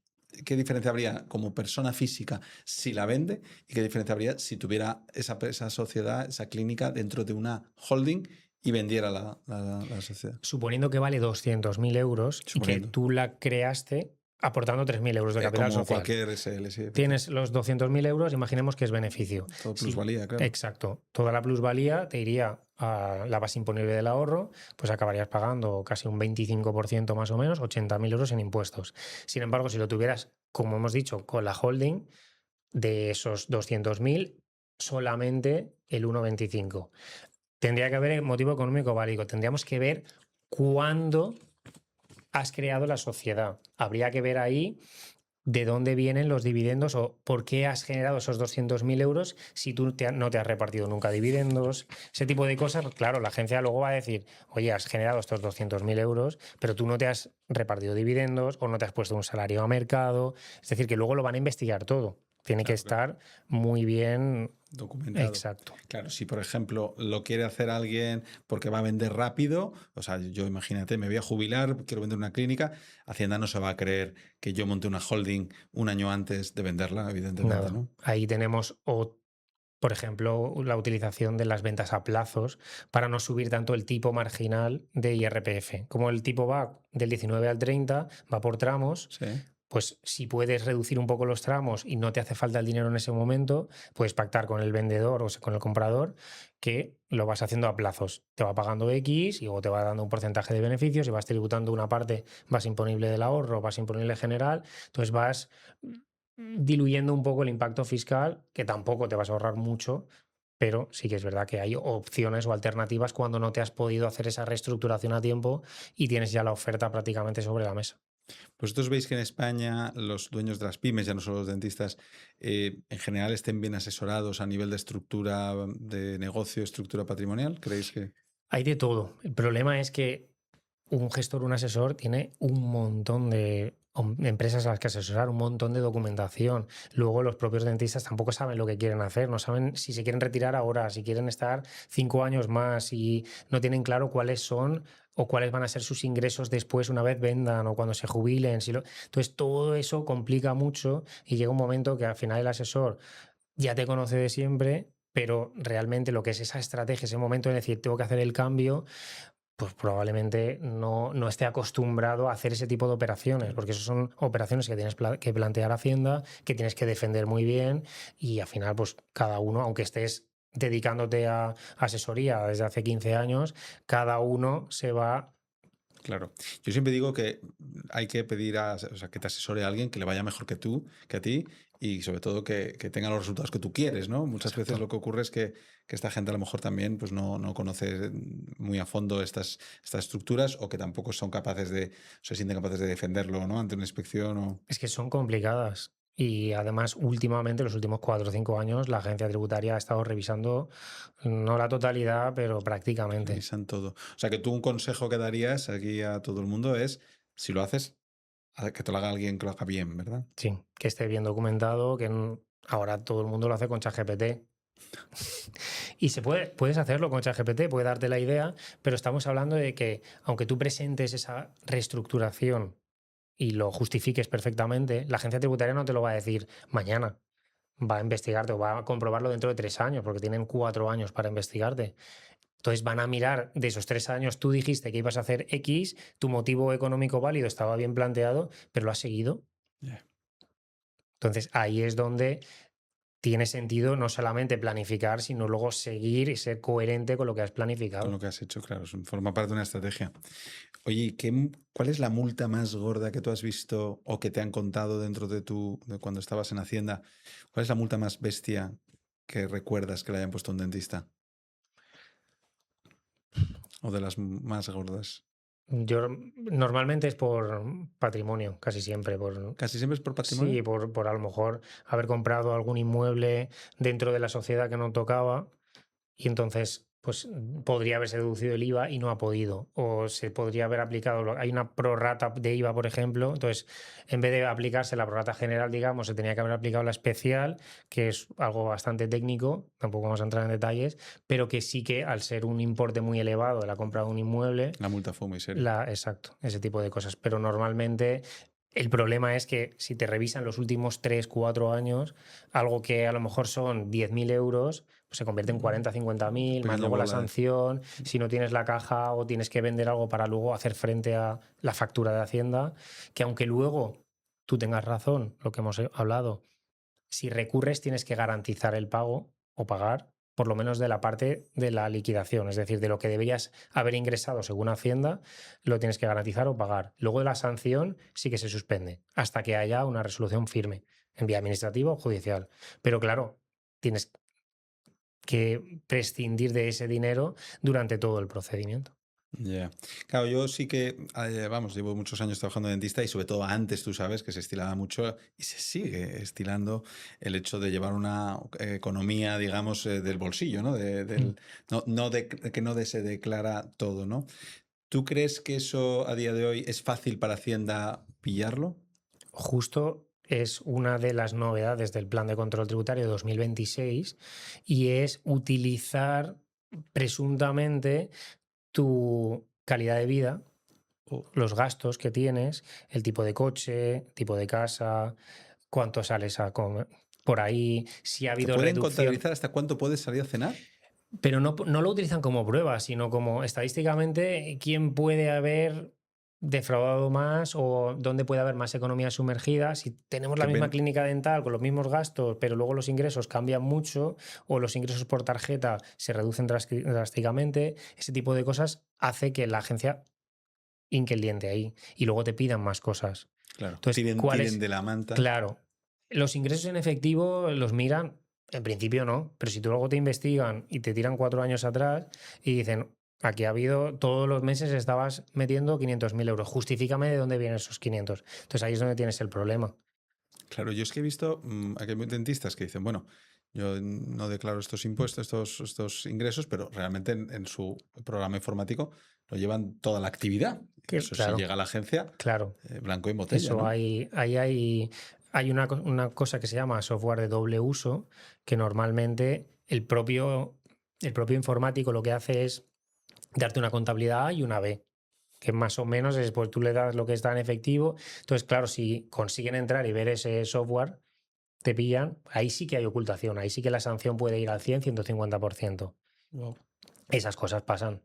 ¿Qué diferencia habría como persona física si la vende? ¿Y qué diferencia habría si tuviera esa sociedad, esa clínica dentro de una holding y vendiera la sociedad? Suponiendo que vale 200.000 euros y que Suponiendo. tú la creaste aportando 3.000 euros de capital Como social. cualquier SL, sí, efectivamente. Tienes los 200.000 euros, imaginemos que es beneficio. Todo Sí, plusvalía, claro. exacto. Toda la plusvalía te iría a la base imponible del ahorro, pues acabarías pagando casi un 25% más o menos, 80.000 euros en impuestos. Sin embargo, si lo tuvieras, como hemos dicho, con la holding, de esos 200.000, solamente el 1,25. Tendría que haber motivo económico válido. Tendríamos que ver cuándo has creado la sociedad. Habría que ver ahí de dónde vienen los dividendos o por qué has generado esos 200.000 euros si tú no te has repartido nunca dividendos. Ese tipo de cosas, claro, la agencia luego va a decir, oye, has generado estos 200.000 euros, pero tú no te has repartido dividendos o no te has puesto un salario a mercado. Es decir, que luego lo van a investigar todo. Tiene que Claro, claro. estar muy bien. Documentado. Exacto. Claro, si por ejemplo lo quiere hacer alguien porque va a vender rápido, o sea, yo imagínate, me voy a jubilar, quiero vender una clínica, Hacienda no se va a creer que yo monte una holding un año antes de venderla, evidentemente, Nada. ¿no? Ahí tenemos, por ejemplo, la utilización de las ventas a plazos para no subir tanto el tipo marginal de IRPF. Como el tipo va del 19 al 30, va por tramos, Sí. pues si puedes reducir un poco los tramos y no te hace falta el dinero en ese momento, puedes pactar con el vendedor o con el comprador que lo vas haciendo a plazos. Te va pagando X y luego te va dando un porcentaje de beneficios y vas tributando una parte base imponible del ahorro, base imponible general. Entonces vas diluyendo un poco el impacto fiscal, que tampoco te vas a ahorrar mucho, pero sí que es verdad que hay opciones o alternativas cuando no te has podido hacer esa reestructuración a tiempo y tienes ya la oferta prácticamente sobre la mesa. ¿Vosotros veis que en España los dueños de las pymes, ya no solo los dentistas, en general estén bien asesorados a nivel de estructura de negocio, estructura patrimonial? ¿Creéis que...? Hay de todo. El problema es que un gestor, un asesor, tiene un montón de empresas a las que asesorar, un montón de documentación. Luego los propios dentistas tampoco saben lo que quieren hacer, no saben si se quieren retirar ahora, si quieren estar 5 años más y no tienen claro cuáles son o cuáles van a ser sus ingresos después una vez vendan o cuando se jubilen. Entonces todo eso complica mucho y llega un momento que al final el asesor ya te conoce de siempre, pero realmente lo que es esa estrategia, ese momento de decir, tengo que hacer el cambio, pues probablemente no esté acostumbrado a hacer ese tipo de operaciones, Claro. porque eso son operaciones que tienes que plantear a Hacienda, que tienes que defender muy bien y al final, pues cada uno, aunque estés dedicándote a asesoría desde hace 15 años, cada uno se va. Claro. Yo siempre digo que hay que pedir o sea, que te asesore a alguien que le vaya mejor que tú, que a ti, y sobre todo que tenga los resultados que tú quieres, ¿no? Muchas veces Exacto. lo que ocurre es que esta gente a lo mejor también pues no conoce muy a fondo estas estructuras o que tampoco son capaces se sienten capaces de defenderlo, ¿no? Ante una inspección o... Es que son complicadas. Y además, últimamente, los últimos 4 o 5 años, la agencia tributaria ha estado revisando no la totalidad, pero prácticamente. Revisan todo. O sea, que tú un consejo que darías aquí a todo el mundo es, si lo haces, que te lo haga alguien que lo haga bien, ¿verdad? Sí, que esté bien documentado, que ahora todo el mundo lo hace con ChatGPT. Y puedes hacerlo con ChatGPT, puede darte la idea, pero estamos hablando de que aunque tú presentes esa reestructuración y lo justifiques perfectamente, la agencia tributaria no te lo va a decir mañana. Va a investigarte o va a comprobarlo dentro de 3 años, porque tienen 4 años para investigarte. Entonces van a mirar de esos 3 años, tú dijiste que ibas a hacer X, tu motivo económico válido estaba bien planteado, pero lo has seguido. Yeah. Entonces ahí es donde tiene sentido no solamente planificar, sino luego seguir y ser coherente con lo que has Con lo planificado. que has hecho, claro, forma parte de una estrategia. Oye, ¿cuál es la multa más gorda que tú has visto o que te han contado dentro de cuando estabas en Hacienda? ¿Cuál es la multa más bestia que recuerdas que le hayan puesto a un dentista? ¿O de las más gordas? Yo normalmente es por patrimonio, casi siempre. ¿Casi siempre es por Sí, patrimonio? por a lo mejor haber comprado algún inmueble dentro de la sociedad que no tocaba. Y entonces, pues podría haberse deducido el IVA y no ha podido. O se podría haber aplicado. Hay una prorrata de IVA, por ejemplo. Entonces, en vez de aplicarse la prorrata general, digamos, se tenía que haber aplicado la especial, que es algo bastante técnico. Tampoco vamos a entrar en detalles, pero que sí que al ser un importe muy elevado de la compra de un inmueble, La multa fue muy seria. exacto, ese tipo de cosas. Pero normalmente el problema es que si te revisan los últimos 3 4 años, algo que a lo mejor son 10.000 euros, pues se convierte en 40 50.000, más Pequeña luego la bola de... sanción, si no tienes la caja o tienes que vender algo para luego hacer frente a la factura de Hacienda, que aunque luego tú tengas razón, lo que hemos hablado, si recurres tienes que garantizar el pago o pagar por lo menos de la parte de la liquidación, es decir, de lo que deberías haber ingresado según Hacienda, lo tienes que garantizar o pagar. Luego de la sanción sí que se suspende hasta que haya una resolución firme en vía administrativa o judicial. Pero claro, tienes que prescindir de ese dinero durante todo el procedimiento. Ya. Claro, yo sí que, vamos, llevo muchos años trabajando de dentista y sobre todo antes, tú sabes, que se estilaba mucho y se sigue estilando el hecho de llevar una economía, digamos, del bolsillo, ¿no? Mm. No de que no se declara todo, ¿no? ¿Tú crees que eso a día de hoy es fácil para Hacienda pillarlo? Justo es una de las novedades del Plan de Control Tributario de 2026 y es utilizar presuntamente tu calidad de vida, los gastos que tienes, el tipo de coche, tipo de casa, cuánto sales a comer por ahí, si ha ¿Te habido pueden reducción. contabilizar hasta cuánto puedes salir a cenar? Pero no lo utilizan como prueba, sino como estadísticamente quién puede haber defraudado más o dónde puede haber más economía sumergida. Si tenemos la Que misma ven, clínica dental con los mismos gastos, pero luego los ingresos cambian mucho o los ingresos por tarjeta se reducen drásticamente, ese tipo de cosas hace que la agencia hinque el diente ahí y luego te pidan más cosas. claro, Entonces, ¿cuál tiren es? de la manta. Claro, los ingresos en efectivo los miran, en principio no, pero si tú luego te investigan y te tiran 4 años atrás y dicen, aquí ha habido, todos los meses estabas metiendo 500.000 euros, justifícame de dónde vienen esos 500. Entonces ahí es donde tienes el problema. Claro, yo es que he visto, aquí hay dentistas que dicen, bueno, yo no declaro estos impuestos, estos ingresos, pero realmente en su programa informático lo llevan toda la actividad. Eso sí Claro, llega a la agencia, claro. blanco y en botella, Eso ¿no? hay una cosa que se llama software de doble uso, que normalmente el propio informático lo que hace es darte una contabilidad A y una B, que más o menos es, pues tú le das lo que está en efectivo. Entonces, claro, si consiguen entrar y ver ese software, te pillan, ahí sí que hay ocultación, ahí sí que la sanción puede ir al 150%. Wow. Esas cosas pasan.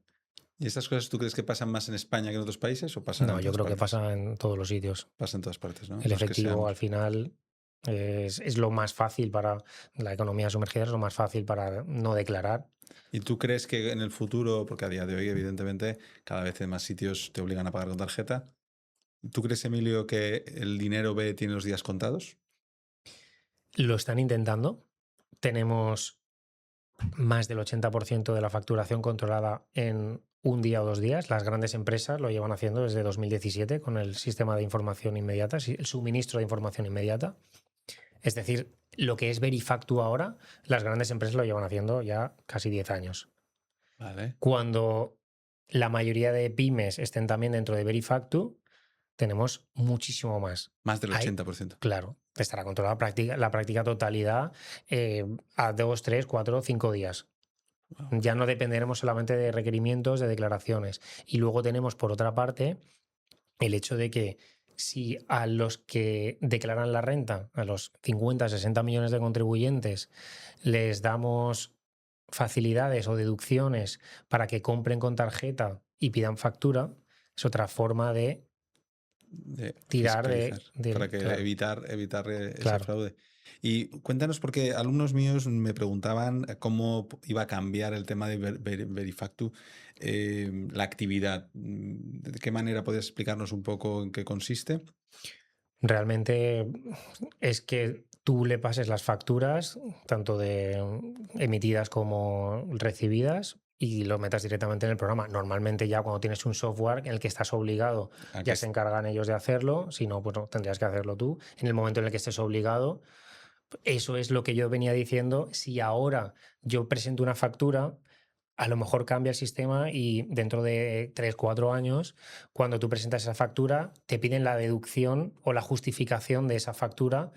¿Y estas cosas tú crees que pasan más en España que en otros países o pasan No, en yo todas creo que partes? pasa en todos los sitios. Pasa en todas partes, ¿no? El No es que efectivo al seamos. final es lo más fácil para la economía sumergida, es lo más fácil para no declarar. ¿Y tú crees que en el futuro, porque a día de hoy, evidentemente, cada vez en más sitios te obligan a pagar con tarjeta, ¿tú crees, Emilio, que el dinero B tiene los días contados? Lo están intentando. Tenemos más del 80% de la facturación controlada en un día o 2 días. Las grandes empresas lo llevan haciendo desde 2017 con el sistema de información inmediata, el suministro de información inmediata. Es decir, lo que es Verifactu ahora, las grandes empresas lo llevan haciendo ya casi 10 años. Vale. Cuando la mayoría de pymes estén también dentro de Verifactu, tenemos muchísimo más. Más del Hay, 80%. claro, estará controlada la práctica totalidad a 2, 3, 4, 5 días. Wow. Ya no dependeremos solamente de requerimientos, de declaraciones. Y luego tenemos, por otra parte, el hecho de que si a los que declaran la renta, a los 50, 60 millones de contribuyentes, les damos facilidades o deducciones para que compren con tarjeta y pidan factura, es otra forma de De tirar fiscalizar para que claro, evitar ese claro. fraude. Y cuéntanos, porque alumnos míos me preguntaban cómo iba a cambiar el tema de Verifactu, la actividad. ¿De qué manera podías explicarnos un poco en qué consiste? Realmente es que tú le pases las facturas, tanto de emitidas como recibidas, y lo metas directamente en el programa. Normalmente ya cuando tienes un software en el que estás obligado, ¿A ya qué se encargan ellos de hacerlo, si no, pues no, tendrías que hacerlo tú. En el momento en el que estés obligado, eso es lo que yo venía diciendo. Si ahora yo presento una factura, a lo mejor cambia el sistema y dentro de 3 4 años, cuando tú presentas esa factura, te piden la deducción o la justificación de esa factura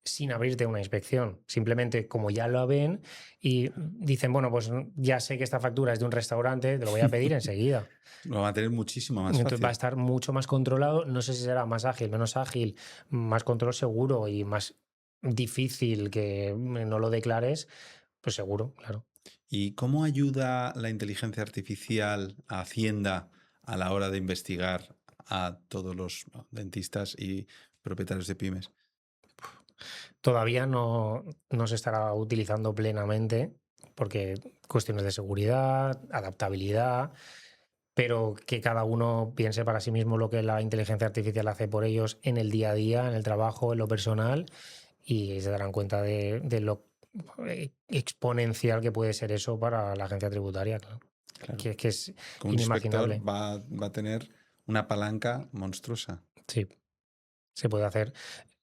sin abrirte una inspección. Simplemente como ya lo ven y dicen, bueno, pues ya sé que esta factura es de un restaurante, te lo voy a pedir enseguida. Lo va a tener muchísimo más Entonces va a fácil? estar mucho más controlado. No sé si será más ágil, menos ágil, más control seguro y más difícil que no lo declares, pues seguro, claro. ¿Y cómo ayuda la inteligencia artificial a Hacienda a la hora de investigar a todos los dentistas y propietarios de pymes? Todavía no se estará utilizando plenamente porque cuestiones de seguridad, adaptabilidad, pero que cada uno piense para sí mismo lo que la inteligencia artificial hace por ellos en el día a día, en el trabajo, en lo personal, y se darán cuenta de lo exponencial que puede ser eso para la agencia tributaria, claro. Claro, Que es como un inspector inimaginable. va a tener una palanca monstruosa. Sí, se puede hacer.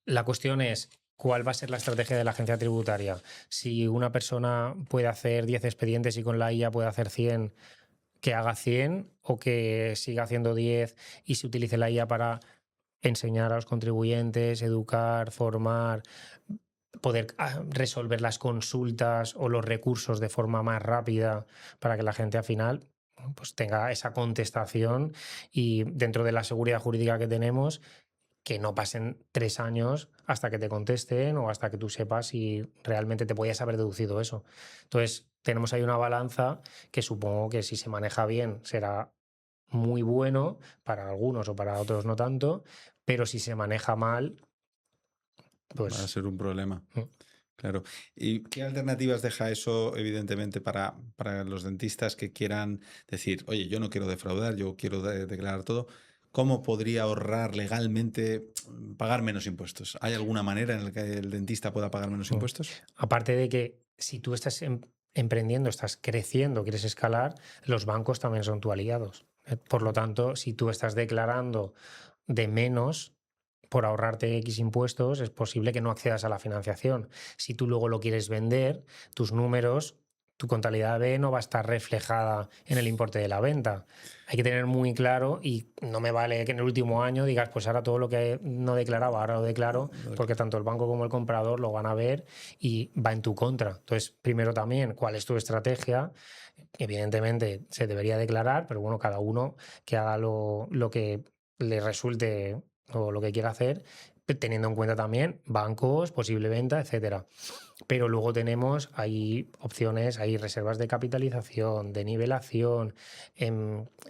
La cuestión es, ¿cuál va a ser la estrategia de la agencia tributaria? Si una persona puede hacer 10 expedientes y con la IA puede hacer 100, que haga 100 o que siga haciendo 10 y se utilice la IA para enseñar a los contribuyentes, educar, formar, poder resolver las consultas o los recursos de forma más rápida para que la gente al final pues tenga esa contestación y dentro de la seguridad jurídica que tenemos, que no pasen 3 años hasta que te contesten o hasta que tú sepas si realmente te podías haber deducido eso. Entonces, tenemos ahí una balanza que supongo que si se maneja bien será muy bueno para algunos o para otros no tanto, pero si se maneja mal, Va a pues ser un problema. mm, Claro. ¿Y qué alternativas deja eso, evidentemente, para los dentistas que quieran decir, oye, yo no quiero defraudar, yo quiero declarar todo? ¿Cómo podría ahorrar legalmente pagar menos impuestos? ¿Hay alguna manera en la que el dentista pueda pagar menos mm. impuestos? Aparte de que si tú estás emprendiendo, estás creciendo, quieres escalar, los bancos también son tu aliados. Por lo tanto, si tú estás declarando de menos por ahorrarte X impuestos, es posible que no accedas a la financiación. Si tú luego lo quieres vender, tus números, tu contabilidad B no va a estar reflejada en el importe de la venta. Hay que tener muy claro y no me vale que en el último año digas, pues ahora todo lo que no declaraba, ahora lo declaro, porque tanto el banco como el comprador lo van a ver y va en tu contra. Entonces, primero también, ¿cuál es tu estrategia? Evidentemente se debería declarar, pero bueno, cada uno que haga lo que le resulte o lo que quiera hacer, teniendo en cuenta también bancos, posible venta, etcétera. Pero luego tenemos, hay opciones, hay reservas de capitalización, de nivelación,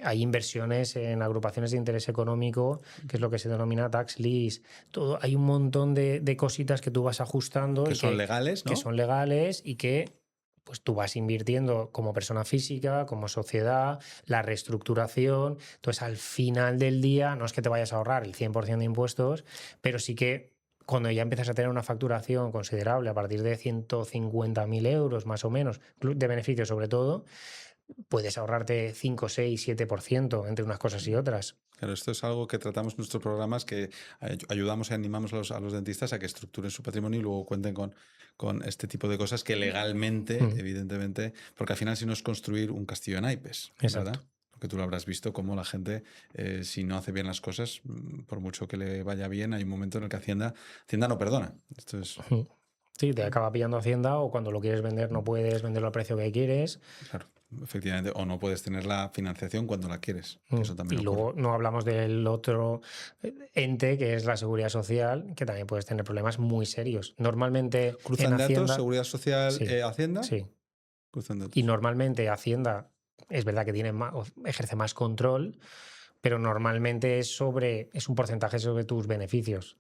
hay inversiones en agrupaciones de interés económico, que es lo que se denomina tax lease. Todo, hay un montón de cositas que tú vas ajustando Que y son legales, que ¿no? son legales y que pues tú vas invirtiendo como persona física, como sociedad, la reestructuración. Entonces, al final del día, no es que te vayas a ahorrar el 100% de impuestos, pero sí que cuando ya empiezas a tener una facturación considerable a partir de 150.000 euros más o menos, de beneficio sobre todo, puedes ahorrarte 5, 6, 7% entre unas cosas y otras. Claro, esto es algo que tratamos en nuestros programas, que ayudamos y animamos a los dentistas a que estructuren su patrimonio y luego cuenten con este tipo de cosas que legalmente, Mm, evidentemente, porque al final si no es construir un castillo de naipes, exacto. ¿verdad? Porque tú lo habrás visto como la gente, si no hace bien las cosas, por mucho que le vaya bien, hay un momento en el que Hacienda no perdona. Esto es, Ujú. Sí, te acaba pillando Hacienda o cuando lo quieres vender no puedes venderlo al precio que quieres. claro, efectivamente, o no puedes tener la financiación cuando la quieres, que Mm. eso también Y ocurre. luego no hablamos del otro ente que es la seguridad social, que también puedes tener problemas muy serios. Normalmente en Cruzan datos, Hacienda, Seguridad Social, sí, Hacienda, sí. cruzan Y datos. normalmente Hacienda es verdad que tiene ejerce más control, pero normalmente es un porcentaje sobre tus beneficios.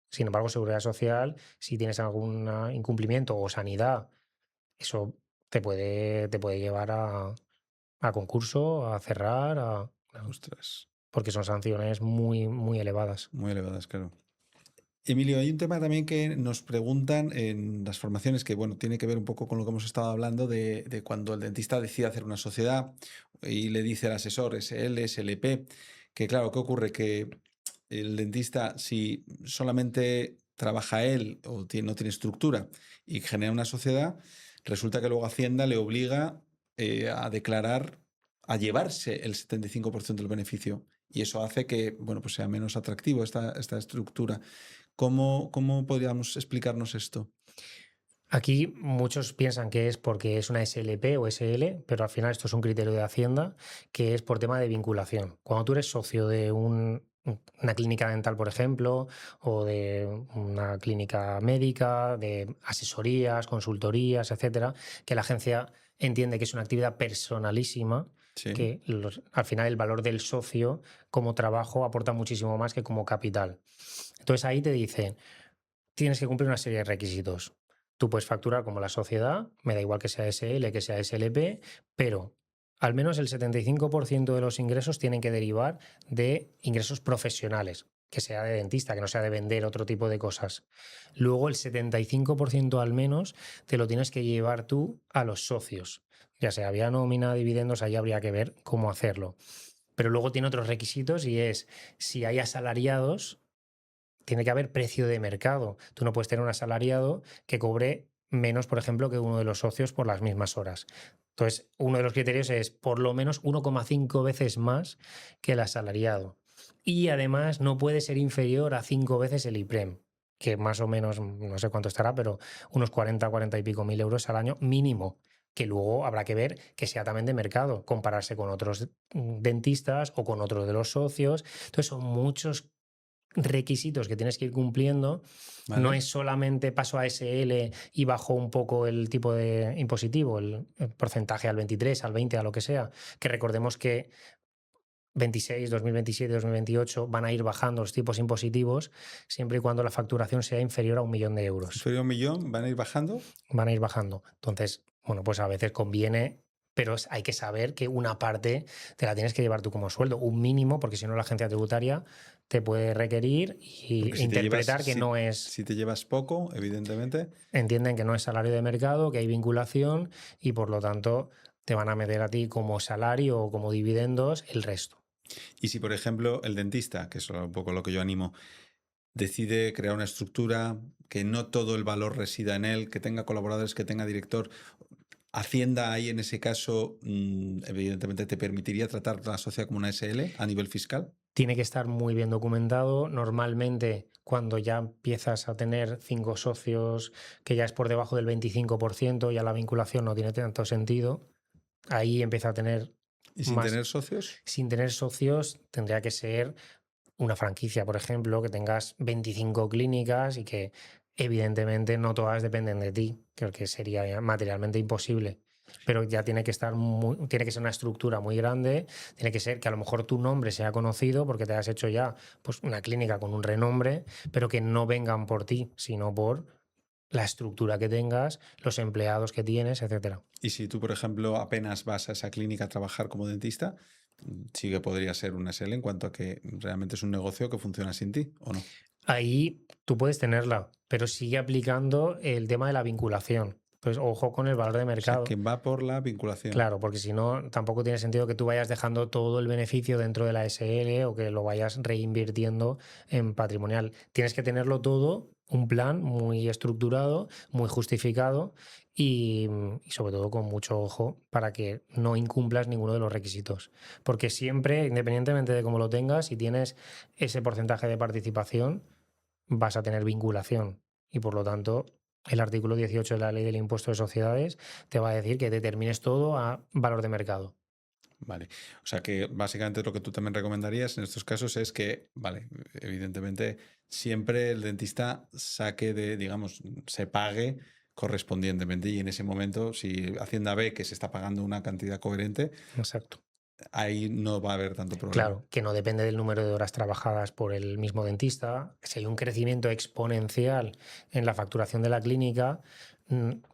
Sin embargo, seguridad social, si tienes algún incumplimiento o sanidad, eso te puede llevar a concurso, a cerrar, claro, Ostras. porque son sanciones muy, muy elevadas. Muy elevadas, claro. Emilio, hay un tema también que nos preguntan en las formaciones que, bueno, tiene que ver un poco con lo que hemos estado hablando de cuando el dentista decide hacer una sociedad y le dice al asesor SL, SLP, que claro, ¿qué ocurre? Que el dentista, si solamente trabaja él o no tiene estructura y genera una sociedad, resulta que luego Hacienda le obliga a declarar, a llevarse el 75% del beneficio. Y eso hace que, bueno, pues sea menos atractivo esta estructura. ¿Cómo podríamos explicarnos esto? Aquí muchos piensan que es porque es una SLP o SL, pero al final esto es un criterio de Hacienda, que es por tema de vinculación. Cuando tú eres socio de una clínica dental, por ejemplo, o de una clínica médica, de asesorías, consultorías, etcétera, que la agencia entiende que es una actividad personalísima, Sí, que al final el valor del socio como trabajo aporta muchísimo más que como capital. Entonces ahí te dicen, tienes que cumplir una serie de requisitos. Tú puedes facturar como la sociedad, me da igual que sea SL, que sea SLP, pero al menos el 75% de los ingresos tienen que derivar de ingresos profesionales, que sea de dentista, que no sea de vender otro tipo de cosas. Luego el 75% al menos te lo tienes que llevar tú a los socios. Ya sea vía nómina, dividendos, ahí habría que ver cómo hacerlo. Pero luego tiene otros requisitos y es si hay asalariados, tiene que haber precio de mercado. Tú no puedes tener un asalariado que cobre menos, por ejemplo, que uno de los socios por las mismas horas. Entonces, uno de los criterios es por lo menos 1,5 veces más que el asalariado. Y además no puede ser inferior a 5 veces el IPREM, que más o menos, no sé cuánto estará, pero unos 40 y pico mil euros al año mínimo, que luego habrá que ver que sea también de mercado, compararse con otros dentistas o con otros de los socios. Entonces, son muchos requisitos que tienes que ir cumpliendo. No ¿vale? es solamente paso a SL y bajo un poco el tipo de impositivo, el porcentaje al 23, al 20, a lo que sea, que recordemos que 26, 2027, 2028 van a ir bajando los tipos impositivos siempre y cuando la facturación sea inferior a 1 millón de euros. Inferior a 1 millón, ¿van a ir bajando? Van a ir bajando. Entonces, bueno, pues a veces conviene, pero hay que saber que una parte te la tienes que llevar tú como sueldo, un mínimo, porque si no la agencia tributaria te puede requerir Porque e interpretar que no es, si te llevas poco, evidentemente. entienden que no es salario de mercado, que hay vinculación y por lo tanto te van a meter a ti como salario o como dividendos el resto. Y si, por ejemplo, el dentista, que es un poco lo que yo animo, decide crear una estructura, que no todo el valor resida en él, que tenga colaboradores, que tenga director, Hacienda ahí en ese caso, evidentemente te permitiría tratar a la sociedad como una SL a nivel fiscal. Tiene que estar muy bien documentado. Normalmente, cuando ya empiezas a tener 5 socios, que ya es por debajo del 25%, ya la vinculación no tiene tanto sentido. Ahí empieza a tener Y sin más. tener socios, Sin tener socios, tendría que ser una franquicia, por ejemplo, que tengas 25 clínicas y que evidentemente no todas dependen de ti, creo que sería ya materialmente imposible. Pero ya tiene que estar tiene que ser una estructura muy grande, tiene que ser que a lo mejor tu nombre sea conocido porque te has hecho ya pues, una clínica con un renombre, pero que no vengan por ti, sino por la estructura que tengas, los empleados que tienes, etcétera. y si tú, por ejemplo, apenas vas a esa clínica a trabajar como dentista, sí que podría ser una SL en cuanto a que realmente es un negocio que funciona sin ti, ¿o no? Ahí tú puedes tenerla, pero sigue aplicando el tema de la vinculación. Pues ojo con el valor de O sea, mercado. que va por la vinculación. Claro, porque si no, tampoco tiene sentido que tú vayas dejando todo el beneficio dentro de la SL o que lo vayas reinvirtiendo en patrimonial. Tienes que tenerlo todo, un plan muy estructurado, muy justificado y sobre todo con mucho ojo para que no incumplas ninguno de los requisitos. Porque siempre, independientemente de cómo lo tengas, si tienes ese porcentaje de participación, vas a tener vinculación y por lo tanto el artículo 18 de la ley del impuesto de sociedades te va a decir que determines todo a valor de mercado. Vale. O sea que básicamente lo que tú también recomendarías en estos casos es que, vale, evidentemente siempre el dentista saque de, digamos, se pague correspondientemente y en ese momento, si Hacienda ve que se está pagando una cantidad coherente, Exacto. ahí no va a haber tanto problema. Claro, que no depende del número de horas trabajadas por el mismo dentista. Si hay un crecimiento exponencial en la facturación de la clínica,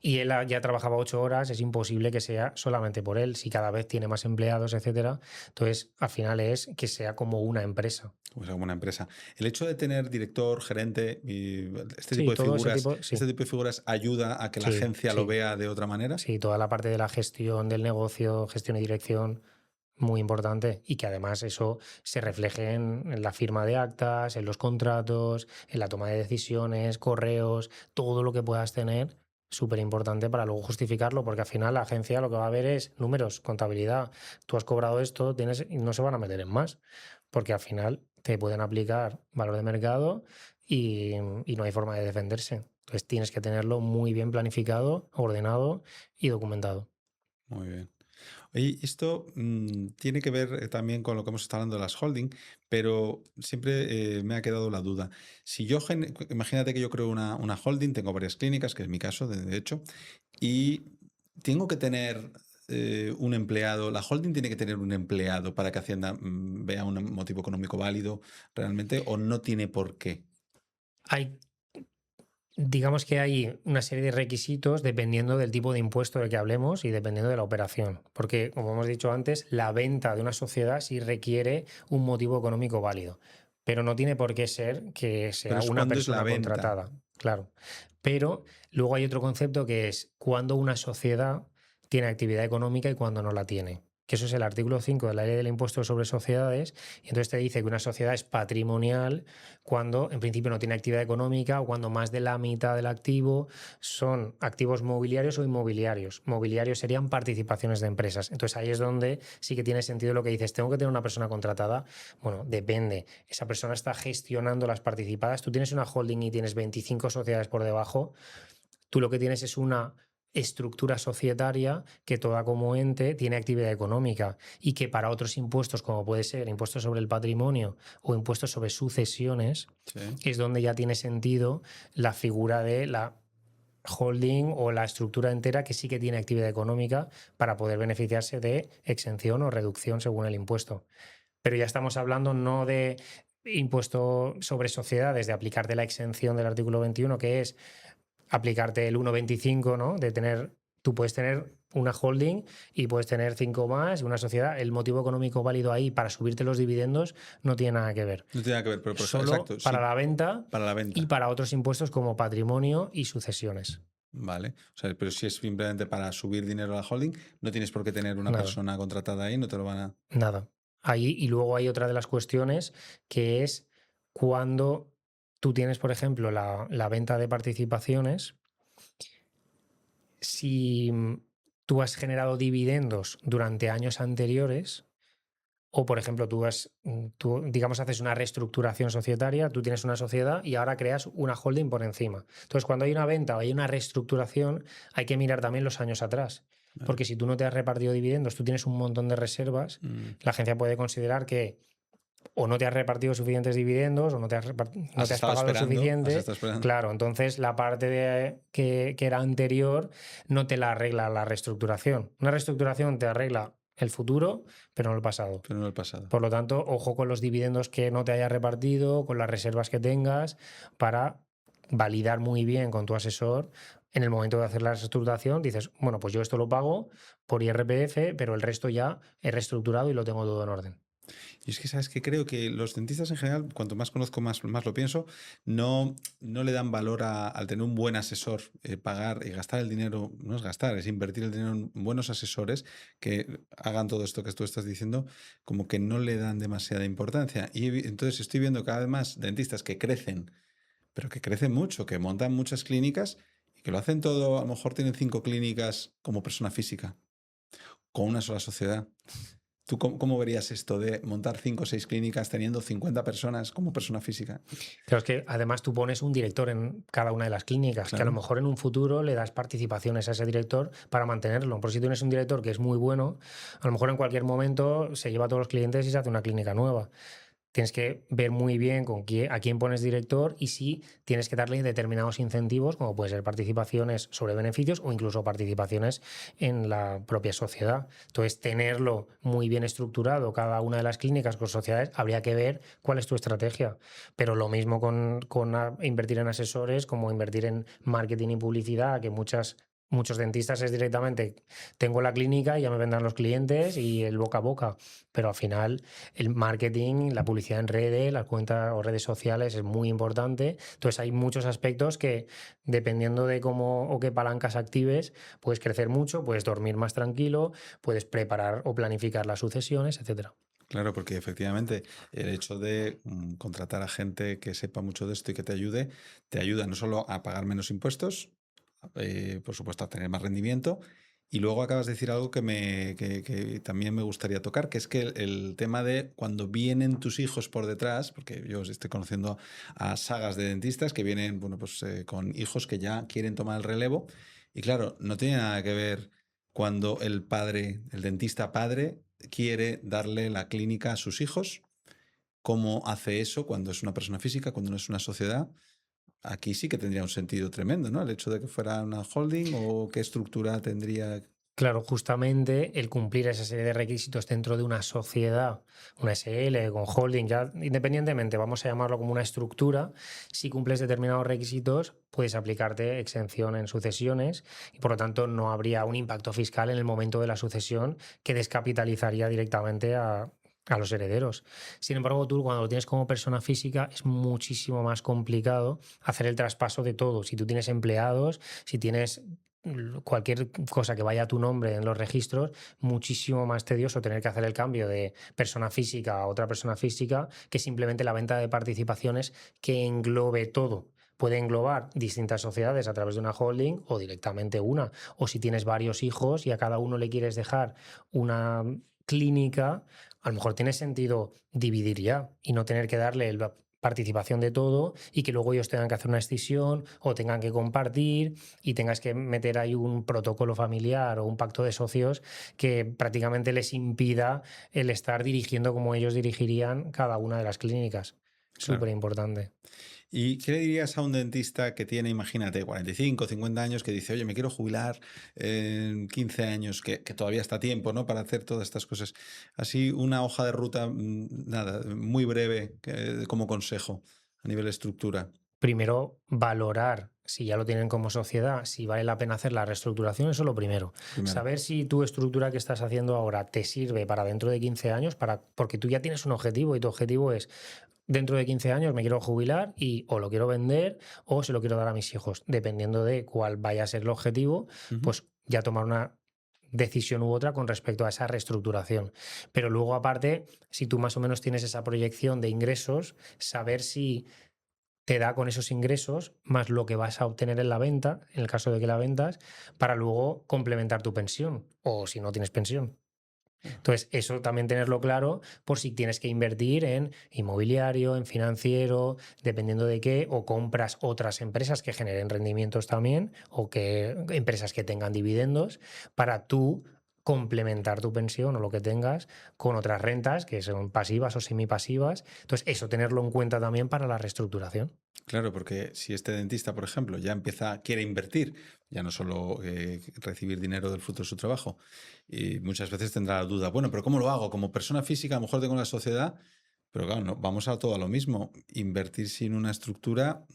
y él ya trabajaba 8 horas, es imposible que sea solamente por él, si cada vez tiene más empleados, etcétera. Entonces, al final es que sea como una empresa. Pues como una empresa. El hecho de tener director, gerente y Sí, todo ese tipo, sí, este tipo de figuras ayuda a que la sí, agencia lo sí, vea de otra manera. sí, toda la parte de la gestión del negocio, gestión y dirección, muy importante. Y que además eso se refleje en la firma de actas, en los contratos, en la toma de decisiones, correos, todo lo que puedas tener, súper importante para luego justificarlo, porque al final la agencia lo que va a ver es números, contabilidad. Tú has cobrado esto, tienes, y no se van a meter en más, porque al final te pueden aplicar valor de mercado y no hay forma de defenderse. Entonces tienes que tenerlo muy bien planificado, ordenado y documentado. Muy bien. Oye, esto tiene que ver también con lo que hemos estado hablando de las holding, pero siempre me ha quedado la duda. Si yo, imagínate que yo creo una holding, tengo varias clínicas, que es mi caso, de hecho, y tengo que tener un empleado, la holding tiene que tener un empleado para que Hacienda vea un motivo económico válido realmente, o no tiene por qué. Hay Digamos que hay una serie de requisitos dependiendo del tipo de impuesto del que hablemos y dependiendo de la operación. Porque, como hemos dicho antes, la venta de una sociedad sí requiere un motivo económico válido, pero no tiene por qué ser que Pero sea es una cuando es la persona venta. contratada, claro. Pero luego hay otro concepto que es cuando una sociedad tiene actividad económica y cuando no la tiene. Que eso es el artículo 5 de la ley del impuesto sobre sociedades, y entonces te dice que una sociedad es patrimonial cuando en principio no tiene actividad económica o cuando más de la mitad del activo son activos mobiliarios o inmobiliarios. Mobiliarios serían participaciones de empresas. Entonces ahí es donde sí que tiene sentido lo que dices, tengo que tener una persona contratada. Bueno, depende. Esa persona está gestionando las participadas. Tú tienes una holding y tienes 25 sociedades por debajo. Tú lo que tienes es una estructura societaria que toda como ente tiene actividad económica y que para otros impuestos, como puede ser impuestos sobre el patrimonio o impuestos sobre sucesiones, Sí. es donde ya tiene sentido la figura de la holding o la estructura entera que sí que tiene actividad económica para poder beneficiarse de exención o reducción según el impuesto. Pero ya estamos hablando no de impuesto sobre sociedades, de aplicarte la exención del artículo 21, que es aplicarte el 1,25, ¿no? De tener, tú puedes tener una holding y puedes tener 5 más, una sociedad. El motivo económico válido ahí para subirte los dividendos no tiene nada que ver. No tiene nada que ver, pero Solo exacto, para sí, la venta para la y venta. para otros impuestos como patrimonio y sucesiones. Vale. O sea, pero si es simplemente para subir dinero a la holding, no tienes por qué tener una Nada, persona contratada ahí, no te lo van a. nada. Ahí, y luego hay otra de las cuestiones que es cuando tú tienes, por ejemplo, la venta de participaciones. Si tú has generado dividendos durante años anteriores, o por ejemplo, tú, digamos, haces una reestructuración societaria, tú tienes una sociedad y ahora creas una holding por encima. Entonces, cuando hay una venta o hay una reestructuración, hay que mirar también los años atrás. Vale. Porque si tú no te has repartido dividendos, tú tienes un montón de reservas, Mm. la agencia puede considerar que o no te has repartido suficientes dividendos o no Has te has estado pagado lo esperando, has suficiente. estado esperando. Claro, entonces la parte que era anterior no te la arregla la reestructuración. Una reestructuración te arregla el futuro, pero no el pasado. Pero no el pasado. Por lo tanto, ojo con los dividendos que no te hayas repartido, con las reservas que tengas, para validar muy bien con tu asesor. En el momento de hacer la reestructuración, dices, bueno, pues yo esto lo pago por IRPF, pero el resto ya he reestructurado y lo tengo todo en orden. Y es que, ¿sabes que creo que los dentistas en general, cuanto más conozco, más lo pienso, no le dan valor al tener un buen asesor, pagar y gastar el dinero, no es gastar, es invertir el dinero en buenos asesores que hagan todo esto que tú estás diciendo, como que no le dan demasiada importancia. Y entonces estoy viendo cada vez más dentistas que crecen, pero que crecen mucho, que montan muchas clínicas y que lo hacen todo, a lo mejor tienen 5 clínicas como persona física, con una sola sociedad. ¿Tú cómo verías esto de montar 5 o 6 clínicas teniendo 50 personas como persona física? Pero es que además tú pones un director en cada una de las clínicas, que a lo Claro. mejor en un futuro le das participaciones a ese director para mantenerlo. Por si tienes un director que es muy bueno, a lo mejor en cualquier momento se lleva a todos los clientes y se hace una clínica nueva. tienes que ver muy bien a quién pones director y si tienes que darle determinados incentivos, como puede ser participaciones sobre beneficios o incluso participaciones en la propia sociedad. Entonces, tenerlo muy bien estructurado, cada una de las clínicas con sociedades, habría que ver cuál es tu estrategia. Pero lo mismo con invertir en asesores, como invertir en marketing y publicidad, que muchos dentistas es directamente, tengo la clínica y ya me vendrán los clientes y el boca a boca. Pero al final el marketing, la publicidad en redes, las cuentas o redes sociales es muy importante. Entonces hay muchos aspectos que, dependiendo de cómo o qué palancas actives, puedes crecer mucho, puedes dormir más tranquilo, puedes preparar o planificar las sucesiones, etcétera. Claro, porque efectivamente el hecho de contratar a gente que sepa mucho de esto y que te ayuda no solo a pagar menos impuestos, por supuesto a tener más rendimiento, y luego acabas de decir algo que también me gustaría tocar, que es que el tema de cuando vienen tus hijos por detrás, porque yo estoy conociendo a sagas de dentistas que vienen, bueno, pues con hijos que ya quieren tomar el relevo, y claro, no tiene nada que ver cuando el padre, el dentista padre, quiere darle la clínica a sus hijos, cómo hace eso cuando es una persona física, cuando no es una sociedad. Aquí sí que tendría un sentido tremendo, ¿no? El hecho de que fuera una holding o qué estructura tendría. Claro, justamente el cumplir esa serie de requisitos dentro de una sociedad, una SL con holding, ya independientemente, vamos a llamarlo como una estructura, si cumples determinados requisitos, puedes aplicarte exención en sucesiones y por lo tanto no habría un impacto fiscal en el momento de la sucesión que descapitalizaría directamente a los herederos. Sin embargo, tú cuando lo tienes como persona física es muchísimo más complicado hacer el traspaso de todo. Si tú tienes empleados, si tienes cualquier cosa que vaya a tu nombre en los registros, muchísimo más tedioso tener que hacer el cambio de persona física a otra persona física que simplemente la venta de participaciones que englobe todo. Puede englobar distintas sociedades a través de una holding o directamente una. O si tienes varios hijos y a cada uno le quieres dejar una clínica, a lo mejor tiene sentido dividir ya y no tener que darle la participación de todo y que luego ellos tengan que hacer una escisión o tengan que compartir y tengas que meter ahí un protocolo familiar o un pacto de socios que prácticamente les impida el estar dirigiendo como ellos dirigirían cada una de las clínicas. Claro. Súper importante. ¿Y qué le dirías a un dentista que tiene, imagínate, 45, 50 años, que dice, oye, me quiero jubilar en 15 años, que todavía está a tiempo, ¿no? Para hacer todas estas cosas. Así, una hoja de ruta, nada, muy breve, como consejo a nivel de estructura. Primero, valorar si ya lo tienen como sociedad, si vale la pena hacer la reestructuración, eso es lo primero. Primero. Saber si tu estructura que estás haciendo ahora te sirve para dentro de 15 años, porque tú ya tienes un objetivo y tu objetivo es, dentro de 15 años me quiero jubilar y o lo quiero vender o se lo quiero dar a mis hijos. Dependiendo de cuál vaya a ser el objetivo, Ujú. pues ya tomar una decisión u otra con respecto a esa reestructuración. Pero luego, aparte, si tú más o menos tienes esa proyección de ingresos, saber si te da con esos ingresos más lo que vas a obtener en la venta, en el caso de que la ventas, para luego complementar tu pensión o si no tienes pensión. Entonces, eso también tenerlo claro por si tienes que invertir en inmobiliario, en financiero, dependiendo de qué, o compras otras empresas que generen rendimientos también, o que empresas que tengan dividendos, para tú complementar tu pensión o lo que tengas con otras rentas que son pasivas o semipasivas. Entonces, eso tenerlo en cuenta también para la reestructuración. Claro, porque si este dentista, por ejemplo, ya quiere invertir, ya no solo recibir dinero del fruto de su trabajo, y muchas veces tendrá la duda, bueno, pero ¿cómo lo hago? Como persona física, a lo mejor tengo la sociedad, pero claro, no, vamos a todo a lo mismo. Invertir sin una estructura,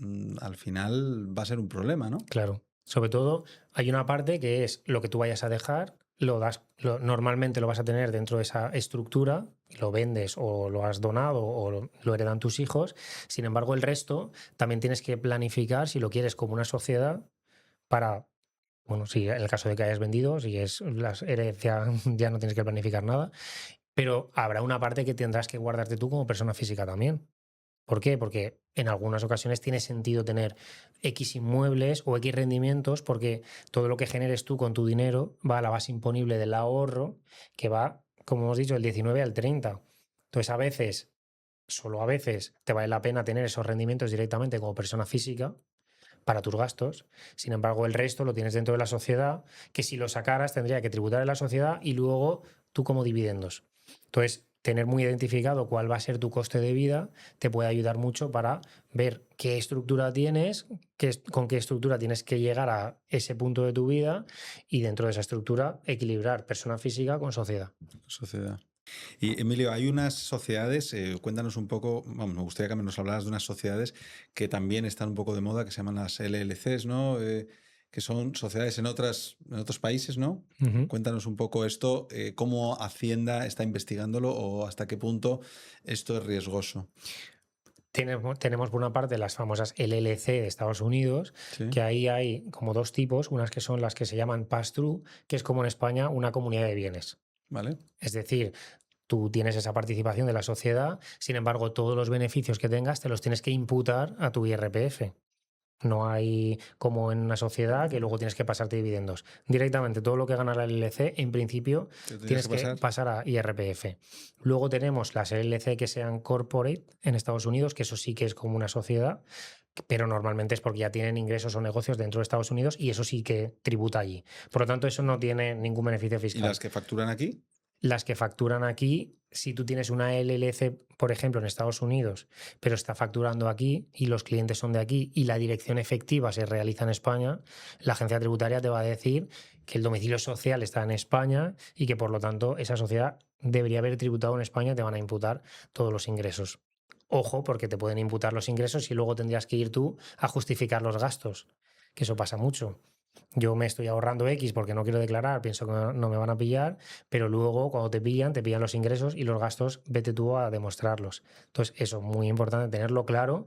al final va a ser un problema, ¿no? Claro. Sobre todo, hay una parte que es lo que tú vayas a dejar, lo das, normalmente lo vas a tener dentro de esa estructura, y lo vendes o lo has donado o lo heredan tus hijos. Sin embargo, el resto también tienes que planificar si lo quieres como una sociedad para, bueno, si en el caso de que hayas vendido, si es las herencia, ya no tienes que planificar nada, pero habrá una parte que tendrás que guardarte tú como persona física también. ¿Por qué? Porque en algunas ocasiones tiene sentido tener X inmuebles o X rendimientos porque todo lo que generes tú con tu dinero va a la base imponible del ahorro que va, como hemos dicho, del 19 al 30. Entonces, a veces, solo a veces, te vale la pena tener esos rendimientos directamente como persona física para tus gastos. Sin embargo, el resto lo tienes dentro de la sociedad, que si lo sacaras tendría que tributar en la sociedad y luego tú como dividendos. Entonces, tener muy identificado cuál va a ser tu coste de vida te puede ayudar mucho para ver qué estructura tienes, con qué estructura tienes que llegar a ese punto de tu vida y dentro de esa estructura equilibrar persona física con sociedad. Sociedad. Y Emilio, hay unas sociedades, cuéntanos un poco, vamos, me gustaría que nos hablaras de unas sociedades que también están un poco de moda, que se llaman las LLCs, ¿no? Que son sociedades en otros países, ¿no? Ujú. Cuéntanos un poco esto, cómo Hacienda está investigándolo o hasta qué punto esto es riesgoso. Tenemos por una parte las famosas LLC de Estados Unidos, Sí, que ahí hay como dos tipos, unas que son las que se llaman pass-through, que es como en España una comunidad de bienes. ¿vale? Es decir, tú tienes esa participación de la sociedad, sin embargo, todos los beneficios que tengas te los tienes que imputar a tu IRPF. No hay como en una sociedad que luego tienes que pasarte dividendos. Directamente todo lo que gana la LLC, en principio, ¿Te tendrías tienes que que pasar? pasar a IRPF. Luego tenemos las LLC que sean corporate en Estados Unidos, que eso sí que es como una sociedad, pero normalmente es porque ya tienen ingresos o negocios dentro de Estados Unidos y eso sí que tributa allí. Por lo tanto, eso no tiene ningún beneficio ¿Y fiscal. las que facturan aquí? Las que facturan aquí, si tú tienes una LLC, por ejemplo, en Estados Unidos, pero está facturando aquí y los clientes son de aquí y la dirección efectiva se realiza en España, la agencia tributaria te va a decir que el domicilio social está en España y que por lo tanto esa sociedad debería haber tributado en España y te van a imputar todos los ingresos. Ojo, porque te pueden imputar los ingresos y luego tendrías que ir tú a justificar los gastos, que eso pasa mucho. Yo me estoy ahorrando X porque no quiero declarar, pienso que no me van a pillar, pero luego cuando te pillan los ingresos y los gastos, vete tú a demostrarlos. Entonces, eso es muy importante tenerlo claro.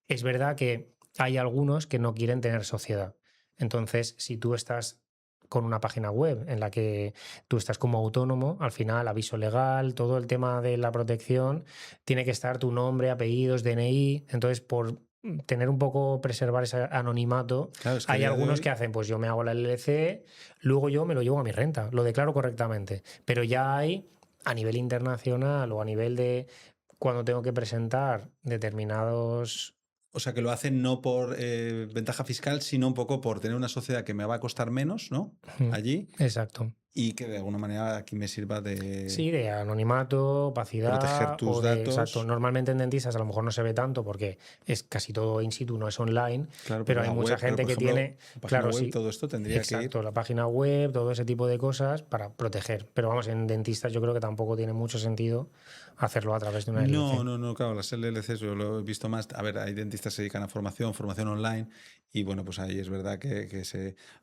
Es verdad que hay algunos que no quieren tener sociedad. Entonces, si tú estás con una página web en la que tú estás como autónomo, al final, aviso legal, todo el tema de la protección, tiene que estar tu nombre, apellidos, DNI. Entonces, por tener un poco, preservar ese anonimato, Claro, es que a hay día de algunos que hoy, hacen, pues yo me hago la LLC, luego yo me lo llevo a mi renta, lo declaro correctamente. Pero ya hay, a nivel internacional o a nivel de cuando tengo que presentar determinados. o sea, que lo hacen no por ventaja fiscal, sino un poco por tener una sociedad que me va a costar menos, ¿no? Ujú. Allí, Exacto. y que de alguna manera aquí me sirva Sí, de de anonimato, proteger opacidad tus o de. Exacto. datos. Normalmente en dentistas a lo mejor no se ve tanto porque es casi todo in situ, no es online, Claro, pero pero hay la mucha web, pero gente por que ejemplo, tiene, la página claro, web, sí, todo esto tendría que ir. exacto, la página web, todo ese tipo de cosas para proteger. Pero vamos, en dentistas yo creo que tampoco tiene mucho sentido hacerlo a través de una No, LLC. no, no, claro, las LLCs yo lo he visto más. A ver, hay dentistas que se dedican a formación, formación online, y bueno, pues ahí es verdad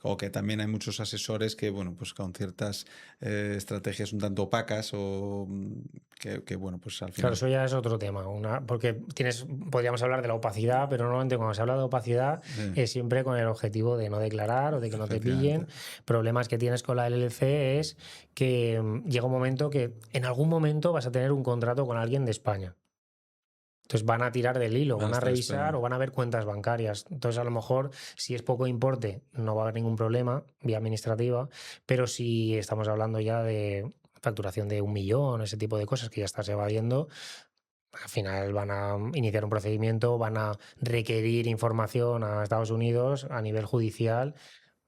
o que también hay muchos asesores que, bueno, pues con ciertas estrategias un tanto opacas o bueno, pues al Claro, final. eso ya es otro tema, porque podríamos hablar de la opacidad, pero normalmente cuando se habla de opacidad es siempre con el objetivo de no declarar o de que no te Efectivamente. pillen. Problemas que tienes con la LLC es que llega un momento que en algún momento vas a tener un contrato con alguien de España. Entonces van a tirar del hilo, Van a van a estar revisar esperando. o van a ver cuentas bancarias. Entonces a lo mejor si es poco importe no va a haber ningún problema vía administrativa, pero si estamos hablando ya de facturación de 1 millón, ese tipo de cosas que ya estás evadiendo, al final van a iniciar un procedimiento, van a requerir información a Estados Unidos a nivel judicial.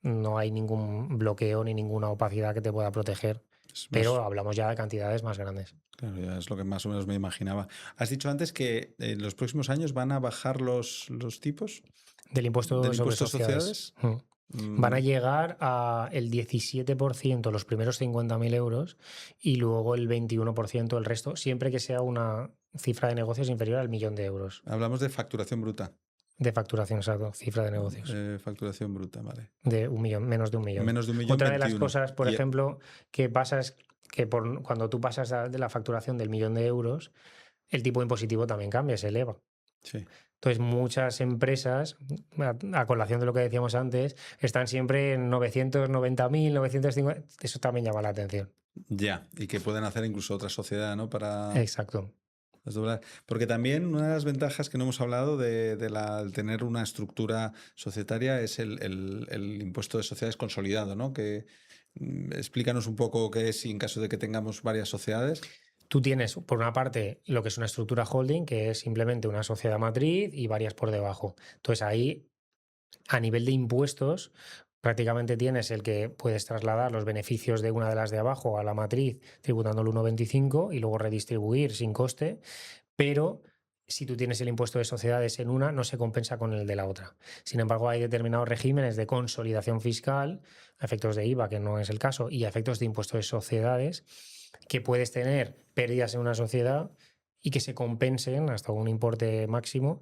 No hay ningún bloqueo ni ninguna opacidad que te pueda proteger, Es pero más, hablamos ya de cantidades más grandes. claro, ya es lo que más o menos me imaginaba. Has dicho antes que en los próximos años van a bajar los tipos Del impuesto del sobre impuesto de sociedades. sociedades. Van a Mm, llegar a el 17% los primeros 50.000 euros y luego el 21% el resto, siempre que sea una cifra de negocios inferior al 1 millón de euros hablamos de facturación bruta. de facturación, exacto, cifra de negocios. Facturación bruta, vale. De 1 millón, menos de 1 millón. Menos de 1 millón, Otra de las 21. cosas, por ejemplo, que pasa es que cuando tú pasas de la facturación del 1 millón de euros, el tipo impositivo también cambia, se eleva. Sí. Entonces, muchas empresas, a colación de lo que decíamos antes, están siempre en 990.000, 950. Eso también llama la atención. Ya, y que pueden hacer incluso otra sociedad, ¿no? Para Exacto. desdoblar. Porque también una de las ventajas que no hemos hablado al tener una estructura societaria es el impuesto de sociedades consolidado, ¿no? Explícanos un poco qué es y en caso de que tengamos varias sociedades. Tú tienes, por una parte, lo que es una estructura holding, que es simplemente una sociedad matriz y varias por debajo. Entonces, ahí, a nivel de impuestos, Prácticamente tienes el que puedes trasladar los beneficios de una de las de abajo a la matriz tributando el 1,25 y luego redistribuir sin coste, pero si tú tienes el impuesto de sociedades en una, no se compensa con el de la otra. Sin embargo, hay determinados regímenes de consolidación fiscal, a efectos de IVA, que no es el caso, y a efectos de impuesto de sociedades, que puedes tener pérdidas en una sociedad y que se compensen hasta un importe máximo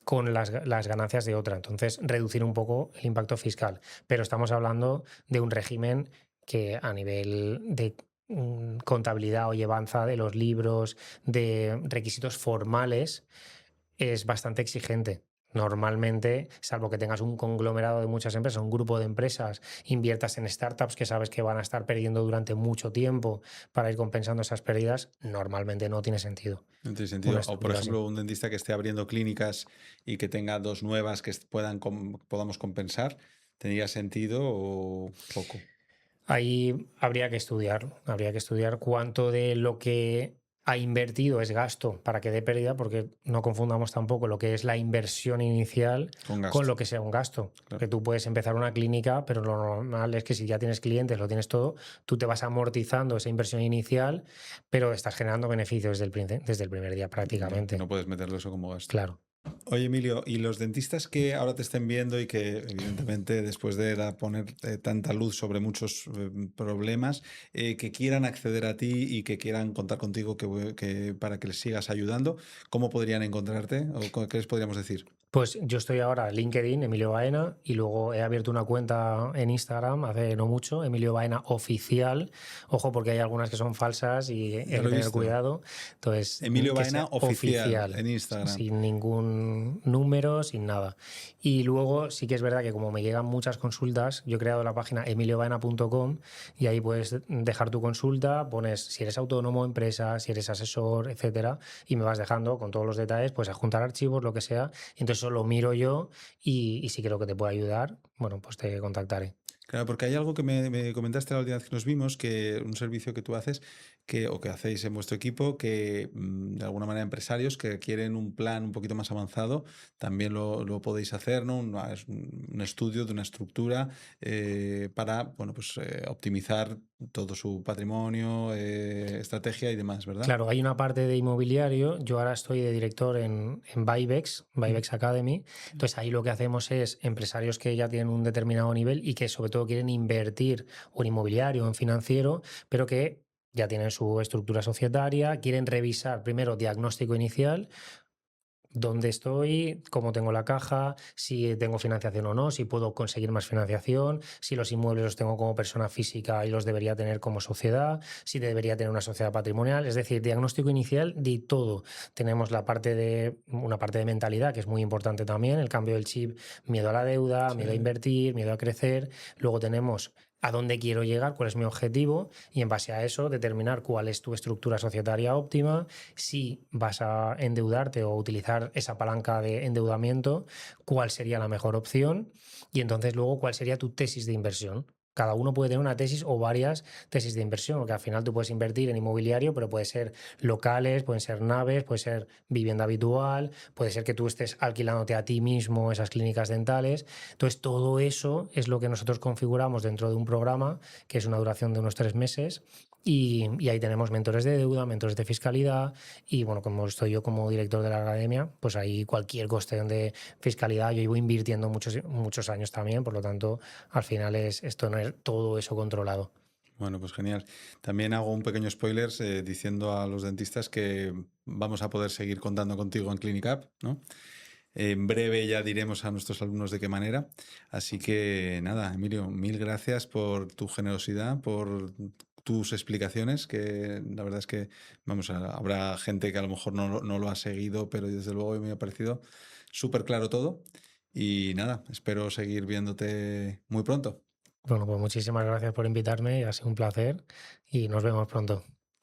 con las ganancias de otra. Entonces, reducir un poco el impacto fiscal. Pero estamos hablando de un régimen que a nivel de contabilidad o llevanza de los libros, de requisitos formales, es bastante exigente. Normalmente, salvo que tengas un conglomerado de muchas empresas, un grupo de empresas, inviertas en startups que sabes que van a estar perdiendo durante mucho tiempo para ir compensando esas pérdidas, normalmente no tiene sentido. No tiene Una sentido. O, por estructura así. ejemplo, un dentista que esté abriendo clínicas y que tenga dos nuevas que podamos compensar, ¿tendría sentido o poco? Ahí habría que estudiar cuánto de lo que ha invertido es gasto para que dé pérdida, porque no confundamos tampoco lo que es la inversión inicial Con con gasto, lo que sea un gasto. claro. Que tú puedes empezar una clínica, pero lo normal es que si ya tienes clientes, lo tienes todo, tú te vas amortizando esa inversión inicial, pero estás generando beneficios desde el primer día Ya, y prácticamente. no puedes meterlo eso como gasto. Claro. Oye, Emilio, y los dentistas que ahora te estén viendo y que, evidentemente, después de poner tanta luz sobre muchos problemas, que quieran acceder a ti y que quieran contar contigo para que les sigas ayudando, ¿cómo podrían encontrarte o qué les podríamos decir? Pues yo estoy ahora en LinkedIn, Emilio Baena, y luego he abierto una cuenta en Instagram hace no mucho, Emilio Baena Oficial. Ojo, porque hay algunas que son falsas y hay Ya que lo he tener visto. cuidado. Entonces, Emilio que Baena sea Oficial oficial, en Instagram. sin ningún número, sin nada. Y luego sí que es verdad que como me llegan muchas consultas, yo he creado la página emiliobaena.com y ahí puedes dejar tu consulta, pones si eres autónomo, empresa, si eres asesor, etcétera, y me vas dejando con todos los detalles, pues adjuntar archivos, lo que sea. Entonces eso lo miro yo y si creo que te puedo ayudar, bueno, pues te contactaré. Claro, porque hay algo que me comentaste la última vez que nos vimos, que un servicio que tú haces, o que hacéis en vuestro equipo, que de alguna manera empresarios que quieren un plan un poquito más avanzado, también lo podéis hacer, ¿no? Es un estudio de una estructura para, bueno, pues optimizar todo su patrimonio, estrategia y demás, ¿verdad? Claro, hay una parte de inmobiliario. Yo ahora estoy de director en Vivex, Mm. Vivex Academy. Entonces ahí lo que hacemos es empresarios que ya tienen un determinado nivel y que sobre todo quieren invertir o en inmobiliario o en financiero, pero que ya tienen su estructura societaria, quieren revisar primero diagnóstico inicial, dónde estoy, cómo tengo la caja, si tengo financiación o no, si puedo conseguir más financiación, si los inmuebles los tengo como persona física y los debería tener como sociedad, si debería tener una sociedad patrimonial, es decir, diagnóstico inicial de todo. Tenemos una parte de mentalidad que es muy importante también, el cambio del chip, miedo a la deuda, Sí. miedo a invertir, miedo a crecer. Luego tenemos a dónde quiero llegar, cuál es mi objetivo y en base a eso determinar cuál es tu estructura societaria óptima, si vas a endeudarte o utilizar esa palanca de endeudamiento, cuál sería la mejor opción y entonces luego cuál sería tu tesis de inversión. Cada uno puede tener una tesis o varias tesis de inversión, porque al final tú puedes invertir en inmobiliario, pero puede ser locales, pueden ser naves, puede ser vivienda habitual, puede ser que tú estés alquilándote a ti mismo esas clínicas dentales. Entonces, todo eso es lo que nosotros configuramos dentro de un programa, que es una duración de unos 3 meses, y ahí tenemos mentores de deuda, mentores de fiscalidad, y bueno, como estoy yo como director de la academia, pues ahí cualquier cuestión de fiscalidad, yo llevo invirtiendo muchos años también, por lo tanto, al final es tener todo eso controlado. Bueno, pues genial. También hago un pequeño spoiler diciendo a los dentistas que vamos a poder seguir contando contigo en Clinic App, ¿no? En breve ya diremos a nuestros alumnos de qué manera. Así que nada, Emilio, mil gracias por tu generosidad, por tus explicaciones, que la verdad es que, vamos, habrá gente que a lo mejor no lo ha seguido, pero desde luego me ha parecido súper claro todo. Y nada, espero seguir viéndote muy pronto. Bueno, pues muchísimas gracias por invitarme, ha sido un placer y nos vemos pronto.